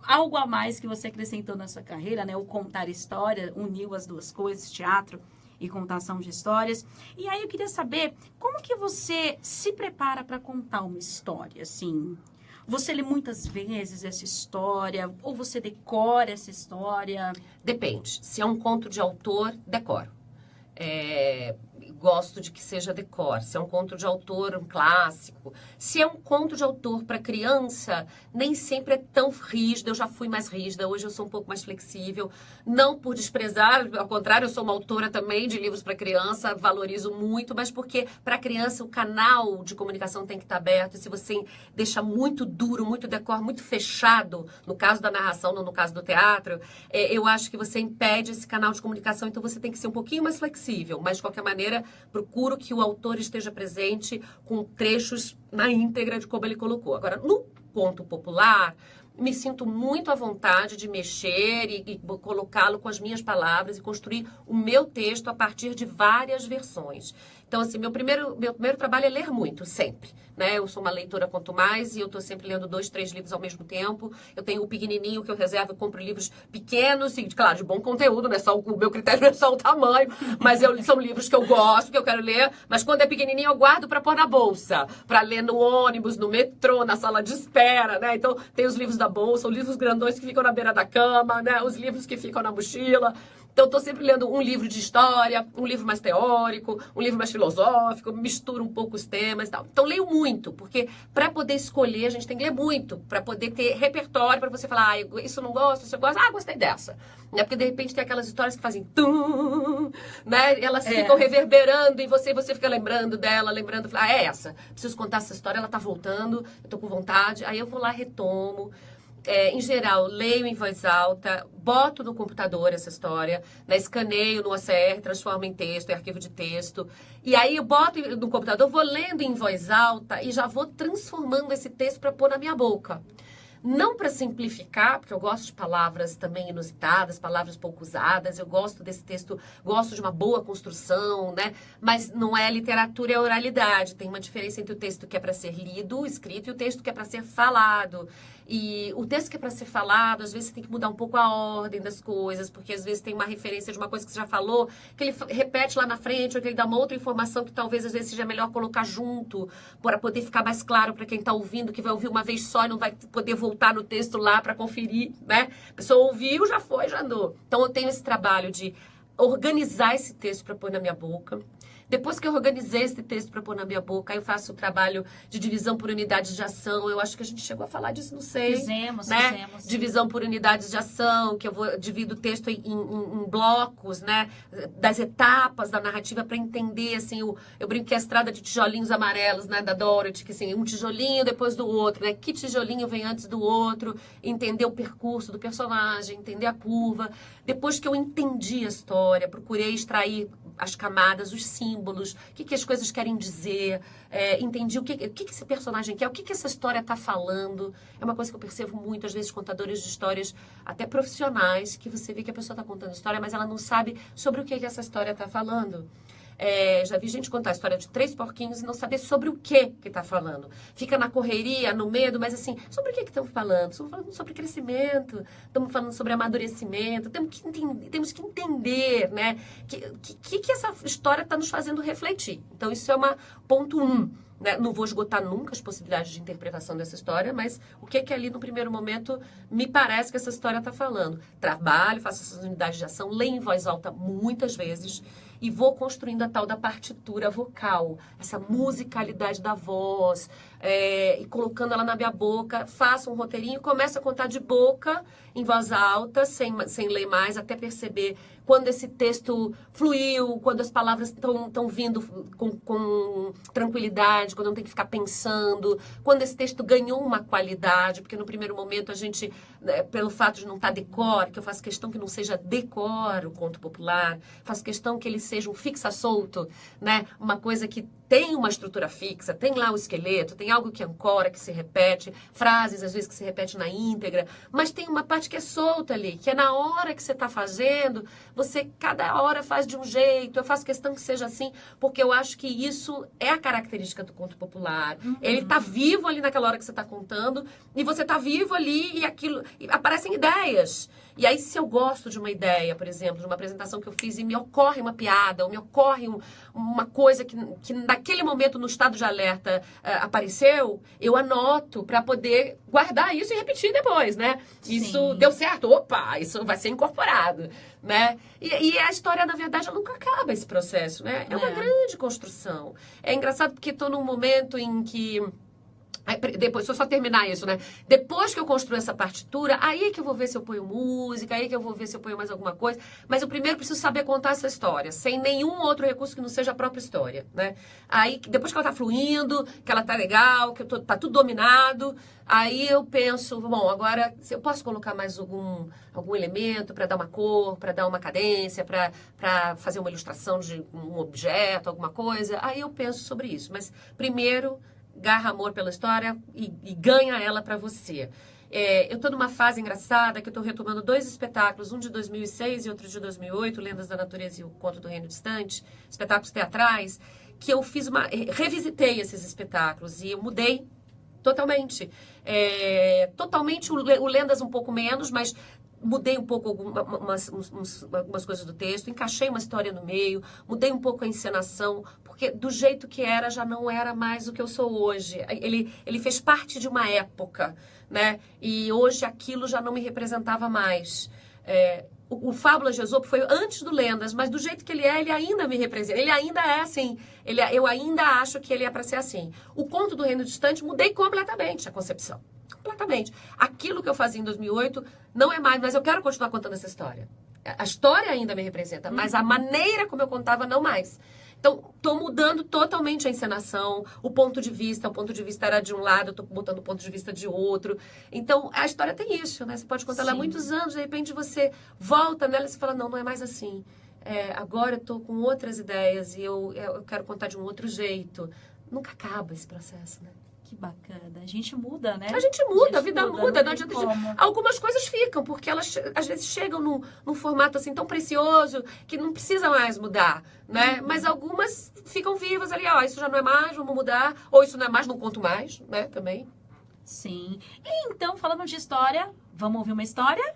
algo a mais que você acrescentou na sua carreira, né? O contar história, uniu as duas coisas, teatro e contação de histórias. E aí eu queria saber, como que você se prepara para contar uma história, assim? Você lê muitas vezes essa história, ou você decora essa história? Depende. Se é um conto de autor, decoro. Gosto de que seja decor. Se é um conto de autor, um clássico. Se é um conto de autor para criança, nem sempre é tão rígido. Eu já fui mais rígida, hoje eu sou um pouco mais flexível. Não por desprezar, ao contrário, eu sou uma autora também de livros para criança, valorizo muito, mas porque para criança o canal de comunicação tem que estar aberto. Se você deixa muito duro, muito decor, muito fechado, no caso da narração, não no caso do teatro, eu acho que você impede esse canal de comunicação, então você tem que ser um pouquinho mais flexível, mas de qualquer maneira procuro que o autor esteja presente com trechos na íntegra de como ele colocou. Agora, no conto popular, me sinto muito à vontade de mexer e colocá-lo com as minhas palavras e construir o meu texto a partir de várias versões. Então, assim, meu primeiro trabalho é ler muito, sempre. Né? Eu sou uma leitora quanto mais e eu estou sempre lendo 2, 3 livros ao mesmo tempo. Eu tenho o pequenininho que eu reservo, eu compro livros pequenos, e, claro, de bom conteúdo, o meu critério não é só o tamanho, mas são livros que eu gosto, que eu quero ler, mas quando é pequenininho eu guardo para pôr na bolsa, para ler no ônibus, no metrô, na sala de espera, né? Então, tem os livros da bolsa, os livros grandões que ficam na beira da cama, né? Os livros que ficam na mochila. Então, eu estou sempre lendo um livro de história, um livro mais teórico, um livro mais filosófico, misturo um pouco os temas e tal. Então, leio muito, porque para poder escolher, a gente tem que ler muito, para poder ter repertório, para você falar, isso eu não gosto, isso eu gosto, gostei dessa. Né? Porque, de repente, tem aquelas histórias que fazem tum, né? Elas ficam reverberando e você fica lembrando dela, fala, é essa, preciso contar essa história, ela tá voltando, eu tô com vontade, aí eu vou lá, retomo. Em geral, leio em voz alta, boto no computador essa história, né, escaneio no OCR, transformo em texto, em arquivo de texto. E aí eu boto no computador, vou lendo em voz alta e já vou transformando esse texto para pôr na minha boca. Não para simplificar, porque eu gosto de palavras também inusitadas, palavras pouco usadas, eu gosto desse texto, gosto de uma boa construção, né? Mas não é literatura, é oralidade. Tem uma diferença entre o texto que é para ser lido, escrito, e o texto que é para ser falado. E o texto que é para ser falado, às vezes você tem que mudar um pouco a ordem das coisas, porque às vezes tem uma referência de uma coisa que você já falou, que ele repete lá na frente, ou que ele dá uma outra informação que talvez às vezes seja melhor colocar junto, para poder ficar mais claro para quem está ouvindo, que vai ouvir uma vez só e não vai poder voltar no texto lá para conferir, né? A pessoa ouviu, já foi, já andou. Então eu tenho esse trabalho de organizar esse texto para pôr na minha boca. Depois que eu organizei esse texto para pôr na minha boca, aí eu faço o trabalho de divisão por unidades de ação. Eu acho que a gente chegou a falar disso, não sei. Fizemos. Divisão por unidades de ação, que eu divido o texto em blocos, né? Das etapas da narrativa para entender, assim, eu brinco que é a estrada de tijolinhos amarelos, né? Da Dorothy, que assim, um tijolinho depois do outro, né? Que tijolinho vem antes do outro, entender o percurso do personagem, entender a curva. Depois que eu entendi a história, procurei extrair as camadas, os símbolos, símbolos, o que as coisas querem dizer, entendi o que esse personagem quer, o que essa história está falando. É uma coisa que eu percebo muito, às vezes, contadores de histórias, até profissionais, que você vê que a pessoa está contando história, mas ela não sabe sobre o que essa história está falando. Já vi gente contar a história de 3 porquinhos e não saber sobre o que está falando. Fica na correria, no medo, mas assim, sobre o que estamos falando? Estamos falando sobre crescimento, estamos falando sobre amadurecimento, temos que entender, né? Que essa história está nos fazendo refletir. Então, isso é ponto 1. Né? Não vou esgotar nunca as possibilidades de interpretação dessa história, mas o que ali no primeiro momento me parece que essa história está falando? Trabalho, faço essas unidades de ação, leio em voz alta muitas vezes e vou construindo a tal da partitura vocal, essa musicalidade da voz, e colocando ela na minha boca, faço um roteirinho, começo a contar de boca, em voz alta, sem ler mais, até perceber quando esse texto fluiu, quando as palavras estão vindo com tranquilidade, quando eu não tenho que ficar pensando, quando esse texto ganhou uma qualidade, porque no primeiro momento a gente, pelo fato de não estar decor, que eu faço questão que não seja decor o conto popular, faço questão que ele seja um fixa-solto, né? Uma coisa que tem uma estrutura fixa, tem lá o esqueleto, tem algo que ancora, que se repete, frases às vezes que se repete na íntegra, mas tem uma parte que é solta ali, que é na hora que você está fazendo, você cada hora faz de um jeito, eu faço questão que seja assim, porque eu acho que isso é a característica do conto popular. Ele está vivo ali naquela hora que você está contando, e você está vivo ali e aquilo, e aparecem ideias. E aí, se eu gosto de uma ideia, por exemplo, de uma apresentação que eu fiz e me ocorre uma piada, ou me ocorre uma coisa que naquele momento, no estado de alerta, apareceu, eu anoto para poder guardar isso e repetir depois, né? Sim. Isso deu certo, opa, isso vai ser incorporado, né? E a história, na verdade, ela nunca acaba esse processo, né? É uma grande construção. É engraçado porque estou num momento em que... Depois, se eu só terminar isso, né? Depois que eu construo essa partitura, aí é que eu vou ver se eu ponho música, aí é que eu vou ver se eu ponho mais alguma coisa. Mas eu primeiro preciso saber contar essa história, sem nenhum outro recurso que não seja a própria história, né? Aí, depois que ela tá fluindo, que ela tá legal, que tá tudo dominado, aí eu penso, bom, agora eu posso colocar mais algum elemento para dar uma cor, para dar uma cadência, para fazer uma ilustração de um objeto, alguma coisa. Aí eu penso sobre isso. Mas primeiro... garra amor pela história e ganha ela para você. Eu estou numa fase engraçada que eu estou retomando 2 espetáculos, um de 2006 e outro de 2008, Lendas da Natureza e o Conto do Reino Distante, espetáculos teatrais, que eu revisitei esses espetáculos e eu mudei totalmente. Totalmente o Lendas um pouco menos, mas... mudei um pouco algumas coisas do texto, encaixei uma história no meio, mudei um pouco a encenação, porque do jeito que era já não era mais o que eu sou hoje. Ele fez parte de uma época, né? E hoje aquilo já não me representava mais. O Fábulas de Esopo foi antes do Lendas, mas do jeito que ele ainda me representa. Ele ainda é assim. Eu ainda acho que ele é para ser assim. O Conto do Reino Distante, mudei completamente a concepção. Completamente. Aquilo que eu fazia em 2008 não é mais, mas eu quero continuar contando essa história. A história ainda me representa, mas a maneira como eu contava não mais. Então, estou mudando totalmente a encenação, o ponto de vista era de um lado, eu estou botando o ponto de vista de outro. Então, a história tem isso, né? Você pode contar ela há muitos anos, de repente você volta nela e você fala, não é mais assim. Agora eu estou com outras ideias e eu quero contar de um outro jeito. Nunca acaba esse processo, né? Que bacana. A gente muda, né? A gente muda, a vida muda. Não adianta algumas coisas ficam, porque elas às vezes chegam num formato assim tão precioso que não precisa mais mudar, né? Mas algumas ficam vivas ali, isso já não é mais, vamos mudar. Ou isso não é mais, não conto mais, né? Também. Sim. E então, falando de história, vamos ouvir uma história?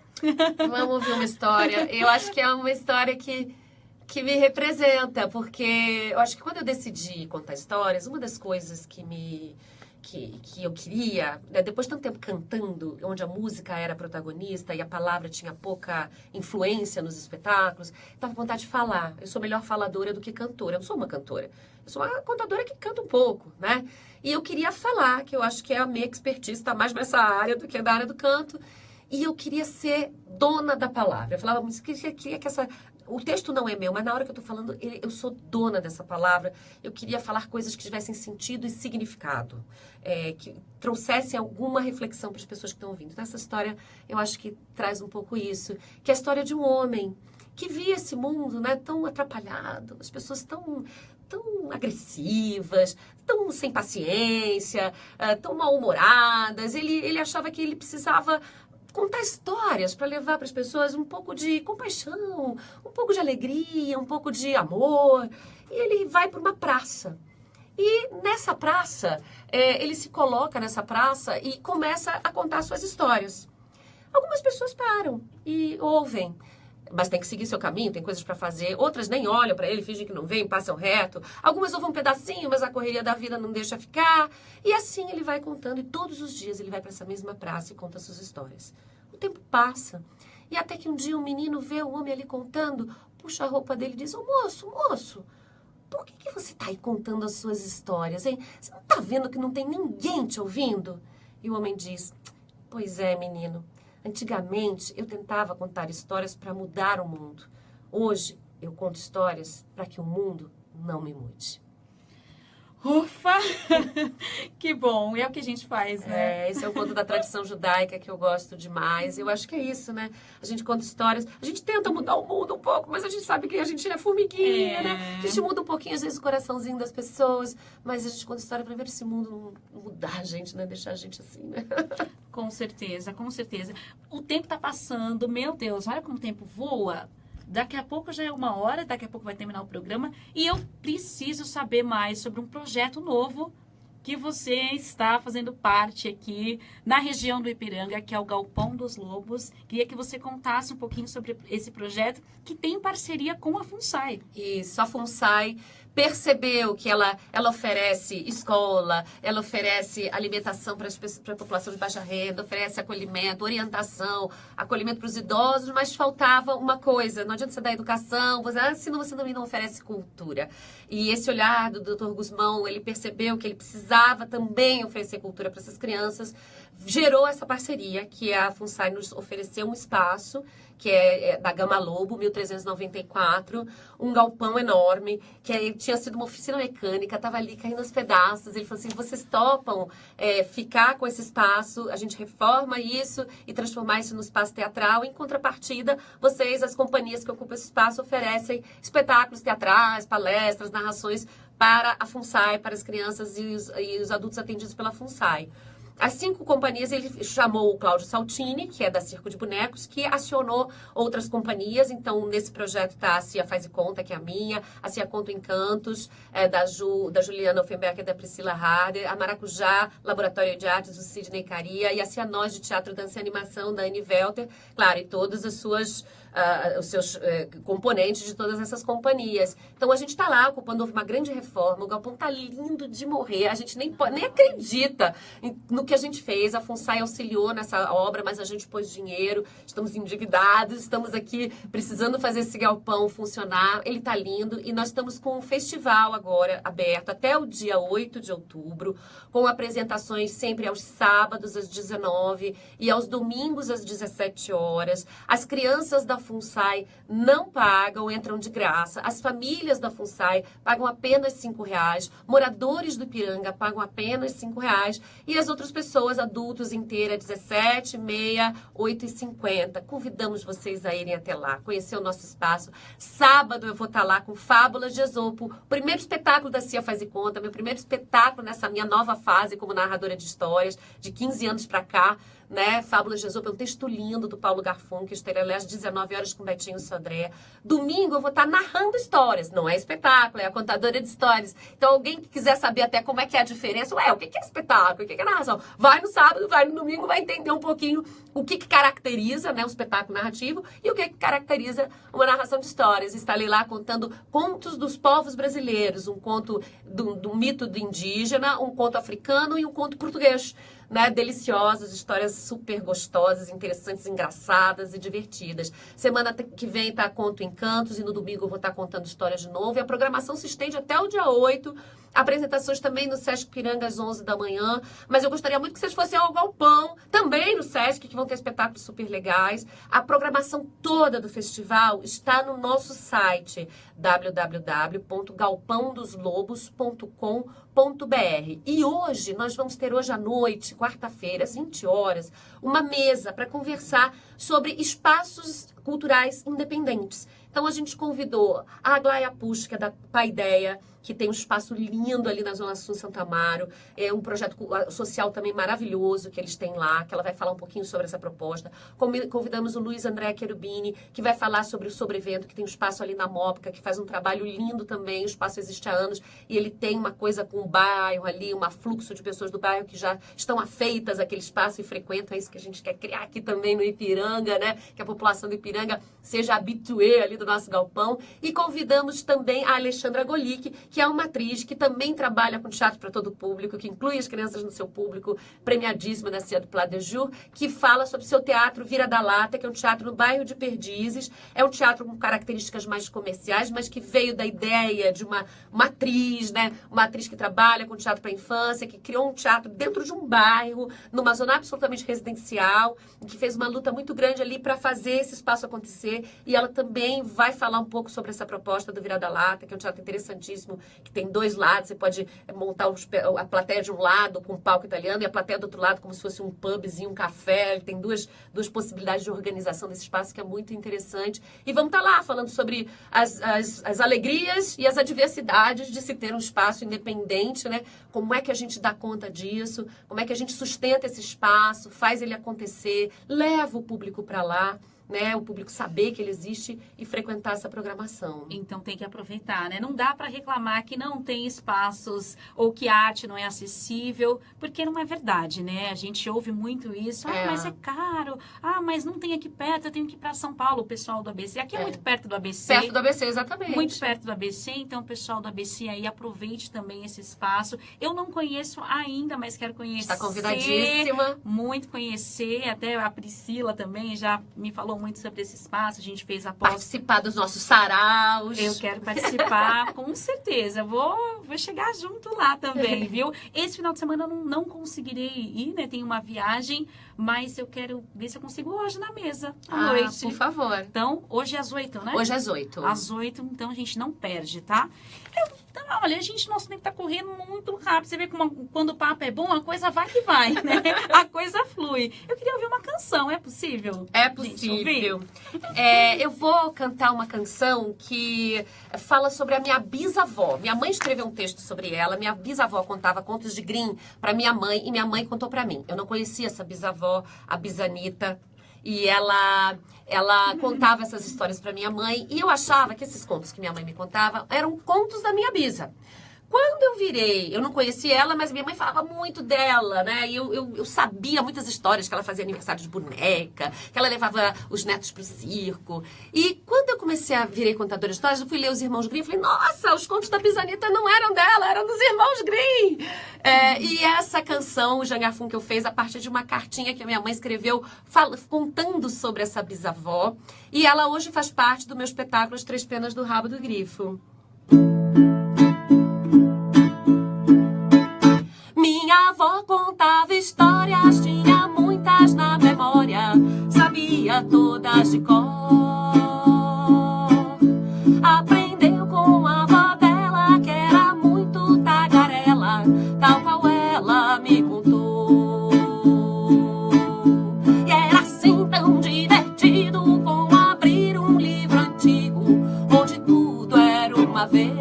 Vamos ouvir uma história. Eu acho que é uma história que me representa, porque eu acho que quando eu decidi contar histórias, uma das coisas que eu queria, né, depois de tanto tempo cantando, onde a música era a protagonista e a palavra tinha pouca influência nos espetáculos, estava com vontade de falar. Eu sou melhor faladora do que cantora. Eu não sou uma cantora. Eu sou uma contadora que canta um pouco, né? E eu queria falar, que eu acho que é a minha expertise, está mais nessa área do que da área do canto. E eu queria ser dona da palavra. Eu falava, eu queria que o texto não é meu, mas na hora que eu estou falando, eu sou dona dessa palavra. Eu queria falar coisas que tivessem sentido e significado, que trouxessem alguma reflexão para as pessoas que estão ouvindo. Então, essa história, eu acho que traz um pouco isso, que é a história de um homem que via esse mundo, né, tão atrapalhado, as pessoas tão tão agressivas, tão sem paciência, tão mal-humoradas. Ele achava que ele precisava contar histórias para levar para as pessoas um pouco de compaixão, um pouco de alegria, um pouco de amor. E ele vai para uma praça. E nessa praça, ele se coloca nessa praça e começa a contar suas histórias. Algumas pessoas param e ouvem, mas tem que seguir seu caminho, tem coisas para fazer. Outras nem olham para ele, fingem que não vem, passam reto. Algumas ouvem um pedacinho, mas a correria da vida não deixa ficar. E assim ele vai contando, e todos os dias ele vai para essa mesma praça e conta suas histórias. O tempo passa, e até que um dia um menino vê o homem ali contando, puxa a roupa dele e diz: "Ô moço, moço, por que você está aí contando as suas histórias, hein? Você não está vendo que não tem ninguém te ouvindo?" E o homem diz: "Pois é, menino. Antigamente eu tentava contar histórias para mudar o mundo. Hoje eu conto histórias para que o mundo não me mude." Ufa! Que bom! É o que a gente faz, né? Esse é o conto da tradição judaica que eu gosto demais. Eu acho que é isso, né? A gente conta histórias, a gente tenta mudar o mundo um pouco, mas a gente sabe que a gente é formiguinha, né? A gente muda um pouquinho, às vezes, o coraçãozinho das pessoas, mas a gente conta história para ver esse mundo não mudar a gente, né? Deixar a gente assim, né? Com certeza, com certeza. O tempo tá passando, meu Deus, olha como o tempo voa. Daqui a pouco já é 1 hora, daqui a pouco vai terminar o programa e eu preciso saber mais sobre um projeto novo que você está fazendo parte aqui na região do Ipiranga, que é o Galpão dos Lobos. Queria que você contasse um pouquinho sobre esse projeto que tem parceria com a FUNSAI. Isso, a FUNSAI percebeu que ela oferece escola, ela oferece alimentação para a população de baixa renda, oferece acolhimento, orientação, acolhimento para os idosos, mas faltava uma coisa: não adianta você dar educação, senão você também não oferece cultura. E esse olhar do Dr. Gusmão, ele percebeu que ele precisava também oferecer cultura para essas crianças, gerou essa parceria, que a FUNSAI nos ofereceu um espaço, que é da Gama Lobo, 1394, um galpão enorme, que tinha sido uma oficina mecânica, estava ali caindo aos pedaços. Ele falou assim: vocês topam ficar com esse espaço, a gente reforma isso e transformar isso no espaço teatral. Em contrapartida, vocês, as companhias que ocupam esse espaço, oferecem espetáculos teatrais, palestras, narrações para a FUNSAI, para as crianças e os adultos atendidos pela FUNSAI. As 5 companhias, ele chamou o Cláudio Saltini, que é da Circo de Bonecos, que acionou outras companhias. Então, nesse projeto está a Cia Faz e Conta, que é a minha, a Cia Conto Encantos, da Juliana Offenberg e da Priscila Harder, a Maracujá, Laboratório de Artes, do Sidney Caria, e a Cia Nós de Teatro, Dança e Animação, da Anne Welter, claro, e todas as suas... os seus componentes de todas essas companhias. Então, a gente está lá ocupando, houve uma grande reforma, o galpão está lindo de morrer, a gente nem acredita no que a gente fez. A FUNSAI auxiliou nessa obra, mas a gente pôs dinheiro, estamos endividados, estamos aqui precisando fazer esse galpão funcionar. Ele está lindo e nós estamos com um festival agora aberto até o dia 8 de outubro, com apresentações sempre aos sábados às 19 e aos domingos às 17 horas. As crianças da FUNSAI não pagam, entram de graça. As famílias da FUNSAI pagam apenas R$5. Moradores do Ipiranga pagam apenas R$5. E as outras pessoas, adultos inteiras, 17, meia, 8,50. Convidamos vocês a irem até lá, conhecer o nosso espaço. Sábado eu vou estar lá com Fábulas de Esopo, primeiro espetáculo da Cia Faz e Conta, meu primeiro espetáculo nessa minha nova fase como narradora de histórias, de 15 anos pra cá, né? Fábulas de Esopo é um texto lindo do Paulo Garfun, que estarei às 19 horas com Betinho Sodré. Domingo eu vou estar narrando histórias, não é espetáculo, é a contadora de histórias. Então alguém que quiser saber até como é que é a diferença, o que é espetáculo, o que é narração, vai no sábado, vai no domingo, vai entender um pouquinho o que caracteriza, né, um espetáculo narrativo e o que caracteriza uma narração de histórias. Estarei lá contando contos dos povos brasileiros, um conto do mito do indígena, um conto africano e um conto português, né? Deliciosas, histórias super gostosas, interessantes, engraçadas e divertidas. Semana que vem tá Conto Encantos e no domingo eu vou estar contando histórias de novo. E a programação se estende até o dia 8. Apresentações também no Sesc Piranga às 11 da manhã. Mas eu gostaria muito que vocês fossem ao Galpão, também no Sesc, que vão ter espetáculos super legais. A programação toda do festival está no nosso site www.galpãodoslobos.com.br. E hoje, nós vamos ter hoje à noite, quarta-feira, às 20 horas, uma mesa para conversar sobre espaços culturais independentes. Então a gente convidou a Aglaia Pusch, que é da Paideia, que tem um espaço lindo ali na Zona Sul de Santo Amaro, é um projeto social também maravilhoso que eles têm lá, que ela vai falar um pouquinho sobre essa proposta. Convidamos o Luiz André Cherubini, que vai falar sobre o Sobrevento, que tem um espaço ali na Mópica, que faz um trabalho lindo também, o espaço existe há anos, e ele tem uma coisa com o bairro ali, um fluxo de pessoas do bairro que já estão afeitas àquele espaço e frequentam, é isso que a gente quer criar aqui também no Ipiranga, né? Que a população do Ipiranga seja habituê ali do nosso galpão. E convidamos também a Alexandra Golic, que é uma atriz que também trabalha com teatro para todo o público, que inclui as crianças no seu público, premiadíssima da Cia do Plat de Jour, que fala sobre seu teatro Vira da Lata, que é um teatro no bairro de Perdizes. É um teatro com características mais comerciais, mas que veio da ideia de uma atriz, né? Uma atriz que trabalha com teatro para a infância, que criou um teatro dentro de um bairro, numa zona absolutamente residencial, que fez uma luta muito grande ali para fazer esse espaço acontecer. E ela também vai falar um pouco sobre essa proposta do Vira da Lata, que é um teatro interessantíssimo, que tem 2 lados. Você pode montar a plateia de um lado com um palco italiano e a plateia do outro lado como se fosse um pubzinho, um café. Ele tem duas possibilidades de organização desse espaço que é muito interessante. E vamos estar lá falando sobre as alegrias e as adversidades de se ter um espaço independente, né? Como é que a gente dá conta disso? Como é que a gente sustenta esse espaço, faz ele acontecer, leva o público para lá, né, o público saber que ele existe e frequentar essa programação. Então tem que aproveitar, né? Não dá para reclamar que não tem espaços ou que a arte não é acessível, porque não é verdade, né? A gente ouve muito isso. Ah, mas é caro. Ah, mas não tem aqui perto, eu tenho que ir para São Paulo, o pessoal do ABC. Aqui é muito perto do ABC. Perto do ABC, exatamente. Muito perto do ABC, então o pessoal do ABC aí aproveite também esse espaço. Eu não conheço ainda, mas quero conhecer. Está convidadíssima. Muito conhecer, até a Priscila também já me falou muito sobre esse espaço, a gente fez a pós... Participar dos nossos saraus. Eu quero participar, com certeza. Vou chegar junto lá também, viu? Esse final de semana eu não conseguirei ir, né? Tem uma viagem, mas eu quero ver se eu consigo hoje na mesa, à noite. Por favor. Então, hoje é às 8, né? Hoje é às 8. Às 8, então a gente não perde, tá? Então, olha, nosso tempo tá correndo muito rápido. Você vê como quando o papo é bom, a coisa vai que vai, né? A coisa flui. Eu queria ouvir uma canção, é possível? É possível. Eu vou cantar uma canção que fala sobre a minha bisavó. Minha mãe escreveu um texto sobre ela. Minha bisavó contava contos de Grimm para minha mãe e minha mãe contou para mim. Eu não conhecia essa bisavó, a Bisanita. E ela contava essas histórias para minha mãe. E eu achava que esses contos que minha mãe me contava eram contos da minha bisa. Quando eu virei, eu não conhecia ela, mas minha mãe falava muito dela, né? E eu sabia muitas histórias, que ela fazia aniversário de boneca, que ela levava os netos pro circo. E quando eu comecei a virar contadora de histórias, eu fui ler Os Irmãos Grimm e falei, nossa, os contos da Bisanita não eram dela, eram dos Irmãos Grimm. E essa canção, o Jean Garfunkel fez a partir de uma cartinha que a minha mãe escreveu contando sobre essa bisavó. E ela hoje faz parte do meu espetáculo As Três Penas do Rabo do Grifo. Minha avó contava histórias, tinha muitas na memória, sabia todas de cor. Aprendeu com a avó dela, que era muito tagarela, tal qual ela me contou. E era assim tão divertido como abrir um livro antigo, onde tudo era uma vez.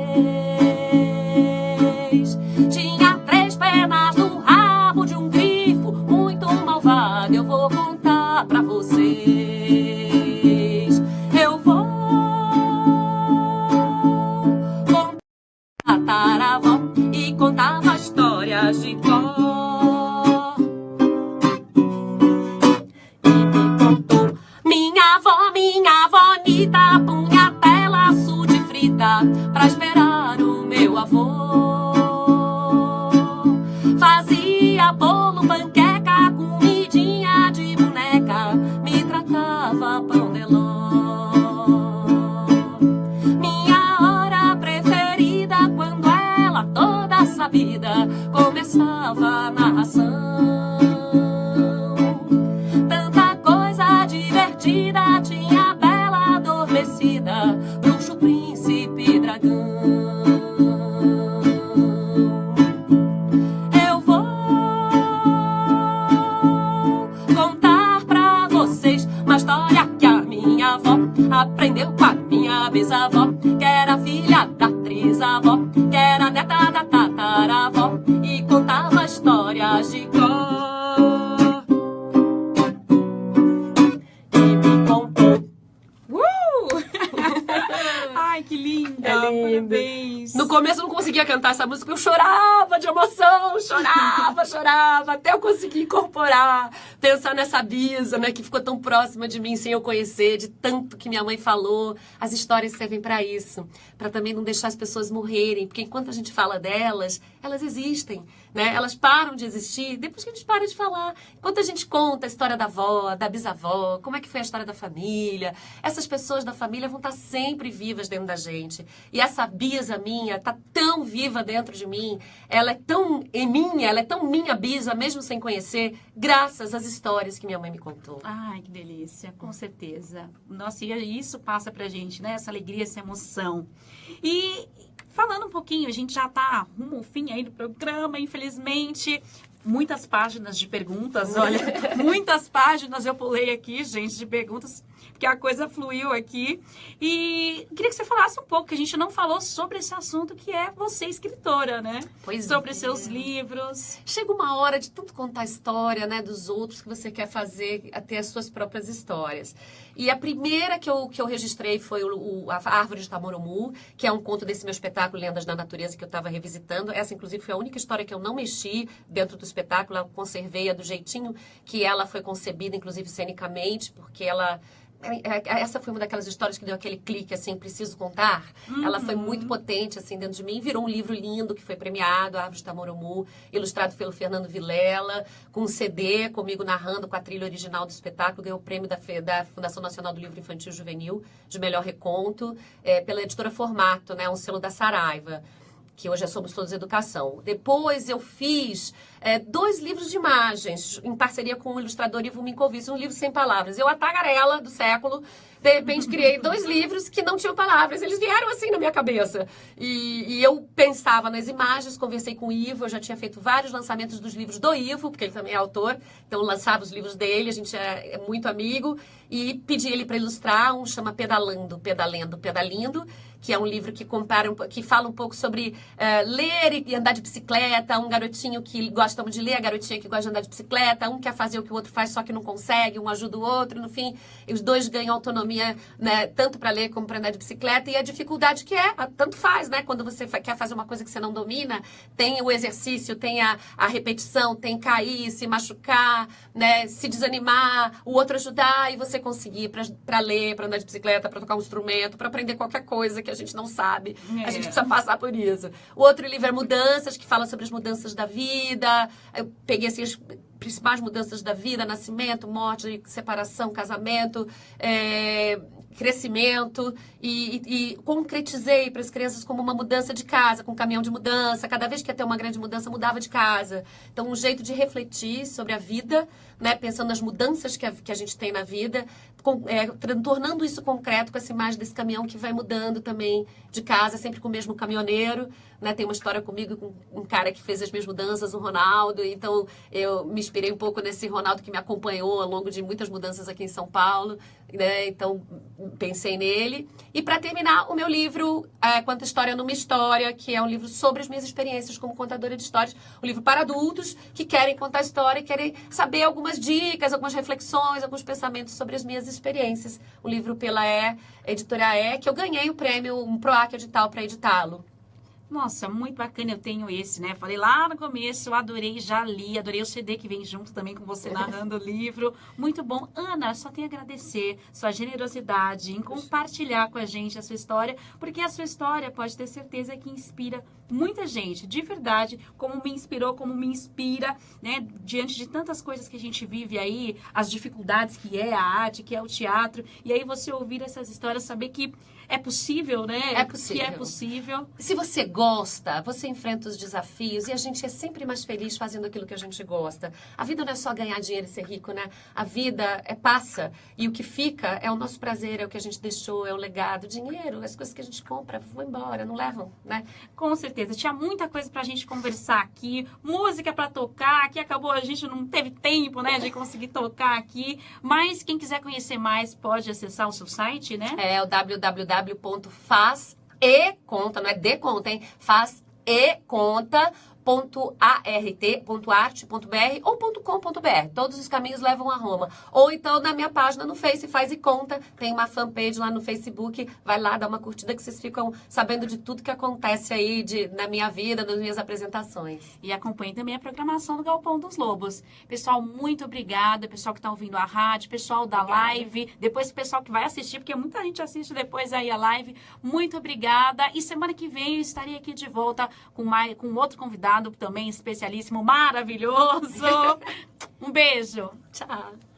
Eu vou contar pra vocês. Eu vou contar a tataravó e contava histórias de cor. E me contou. Minha avó Nita punha até laço de frita pra esperar o meu avô. Fazia bolo, panqueca, comidinha de boneca, me tratava pão de ló. Minha hora preferida, quando ela toda sabida começava a narração. Tanta coisa divertida tinha a bela adormecida, bruxo, príncipe, dragão. Uma história que a minha avó a cantar essa música, eu chorava de emoção, chorava, até eu conseguir incorporar, pensar nessa Bisa, né, que ficou tão próxima de mim sem eu conhecer, de tanto que minha mãe falou. As histórias servem para isso, para também não deixar as pessoas morrerem, porque enquanto a gente fala delas, elas existem, né? Elas param de existir depois que a gente para de falar. Enquanto a gente conta a história da avó, da bisavó, como é que foi a história da família, essas pessoas da família vão estar sempre vivas dentro da gente. E essa Bisa minha tá tão viva dentro de mim, ela é tão minha, ela é tão minha Bisa, mesmo sem conhecer, graças às histórias que minha mãe me contou. Ai, que delícia, com certeza. Nossa, e isso passa pra gente, né? Essa alegria, essa emoção. E falando um pouquinho, a gente já tá rumo ao fim aí do programa, infelizmente. Muitas páginas de perguntas, olha, muitas páginas eu pulei aqui, gente, de perguntas, porque a coisa fluiu aqui. E queria que você falasse um pouco, que a gente não falou sobre esse assunto, que é você escritora, né? Pois sobre seus livros. Chega uma hora de tanto contar a história, né, dos outros, que você quer fazer até as suas próprias histórias. E a primeira que eu registrei foi a Árvore de Tamorumu, que é um conto desse meu espetáculo Lendas da Natureza, que eu estava revisitando. Essa, inclusive, foi a única história que eu não mexi dentro do espetáculo. Eu conservei-a do jeitinho que ela foi concebida, inclusive cenicamente, porque essa foi uma daquelas histórias que deu aquele clique, assim, preciso contar. Ela foi muito potente, assim, dentro de mim. Virou um livro lindo que foi premiado, Árvore de Tamorumu, ilustrado pelo Fernando Vilela, com um CD, comigo narrando com a trilha original do espetáculo. Ganhou o prêmio da Fundação Nacional do Livro Infantil e Juvenil, de melhor reconto, pela editora Formato, né, um selo da Saraiva, que hoje é Somos Todos Educação. Depois eu fiz 2 livros de imagens, em parceria com o ilustrador Ivo Minkovic, um livro sem palavras. Eu, a tagarela do século, de repente criei 2 livros que não tinham palavras. Eles vieram assim na minha cabeça. E eu pensava nas imagens, conversei com o Ivo, eu já tinha feito vários lançamentos dos livros do Ivo, porque ele também é autor, então eu lançava os livros dele, a gente é muito amigo, e pedi ele para ilustrar, um chama Pedalando, Pedalendo, Pedalindo, que é um livro que fala um pouco sobre ler e andar de bicicleta, um garotinho que gosta muito de ler, a garotinha que gosta de andar de bicicleta, um quer fazer o que o outro faz, só que não consegue, um ajuda o outro, no fim, os dois ganham autonomia, né, tanto para ler como para andar de bicicleta, e a dificuldade que tanto faz, né, quando você quer fazer uma coisa que você não domina, tem o exercício, tem a repetição, tem cair, se machucar, né, se desanimar, o outro ajudar e você conseguir para ler, para andar de bicicleta, para tocar um instrumento, para aprender qualquer coisa que a gente não sabe, a gente precisa passar por isso. O outro livro é Mudanças, que fala sobre as mudanças da vida. Eu peguei assim, as principais mudanças da vida: nascimento, morte, separação, casamento, crescimento, e concretizei para as crianças como uma mudança de casa, com um caminhão de mudança. Cada vez que ia ter uma grande mudança, mudava de casa. Então, um jeito de refletir sobre a vida, né, pensando nas mudanças que a gente tem na vida, tornando isso concreto com essa imagem desse caminhão que vai mudando também de casa, sempre com o mesmo caminhoneiro, né? Tem uma história comigo com um cara que fez as minhas mudanças, o Ronaldo, então eu me inspirei um pouco nesse Ronaldo que me acompanhou ao longo de muitas mudanças aqui em São Paulo, né? Então pensei nele. E para terminar, o meu livro Quanta História numa História, que é um livro sobre as minhas experiências como contadora de histórias, um livro para adultos que querem contar história e querem saber algumas dicas, algumas reflexões, alguns pensamentos sobre as minhas experiências. Um livro pela editora que eu ganhei o prêmio, um PROAC edital para editá-lo. Nossa, muito bacana, eu tenho esse, né? Falei lá no começo, eu adorei, já li, adorei o CD que vem junto também com você narrando o livro. Muito bom. Ana, só tenho a agradecer sua generosidade em compartilhar com a gente a sua história, porque a sua história, pode ter certeza, que inspira muita gente, de verdade, como me inspirou, como me inspira, né? Diante de tantas coisas que a gente vive aí, as dificuldades que é a arte, que é o teatro, e aí você ouvir essas histórias, saber que é possível, né? É possível. Que é possível. Se você gosta, você enfrenta os desafios e a gente é sempre mais feliz fazendo aquilo que a gente gosta. A vida não é só ganhar dinheiro e ser rico, né? A vida passa e o que fica é o nosso prazer, é o que a gente deixou, é o legado, o dinheiro, as coisas que a gente compra vão embora, não levam, né? Com certeza. Tinha muita coisa pra gente conversar aqui, música pra tocar, que acabou, a gente não teve tempo, né, de conseguir tocar aqui, mas quem quiser conhecer mais pode acessar o seu site, né? É o www.fazeconta, não é de conta, hein? Fazeconta.com.br. .art.br ou .com.br. Todos os caminhos levam a Roma. Ou então na minha página no Face, Faz e Conta. Tem uma fanpage lá no Facebook. Vai lá, dá uma curtida que vocês ficam sabendo de tudo que acontece aí na minha vida, nas minhas apresentações. E acompanhe também a programação do Galpão dos Lobos. Pessoal, muito obrigada. Pessoal que está ouvindo a rádio, pessoal da live, depois o pessoal que vai assistir, porque muita gente assiste depois aí a live. Muito obrigada. E semana que vem eu estarei aqui de volta com outro convidado também especialíssimo, maravilhoso. Um beijo. Tchau.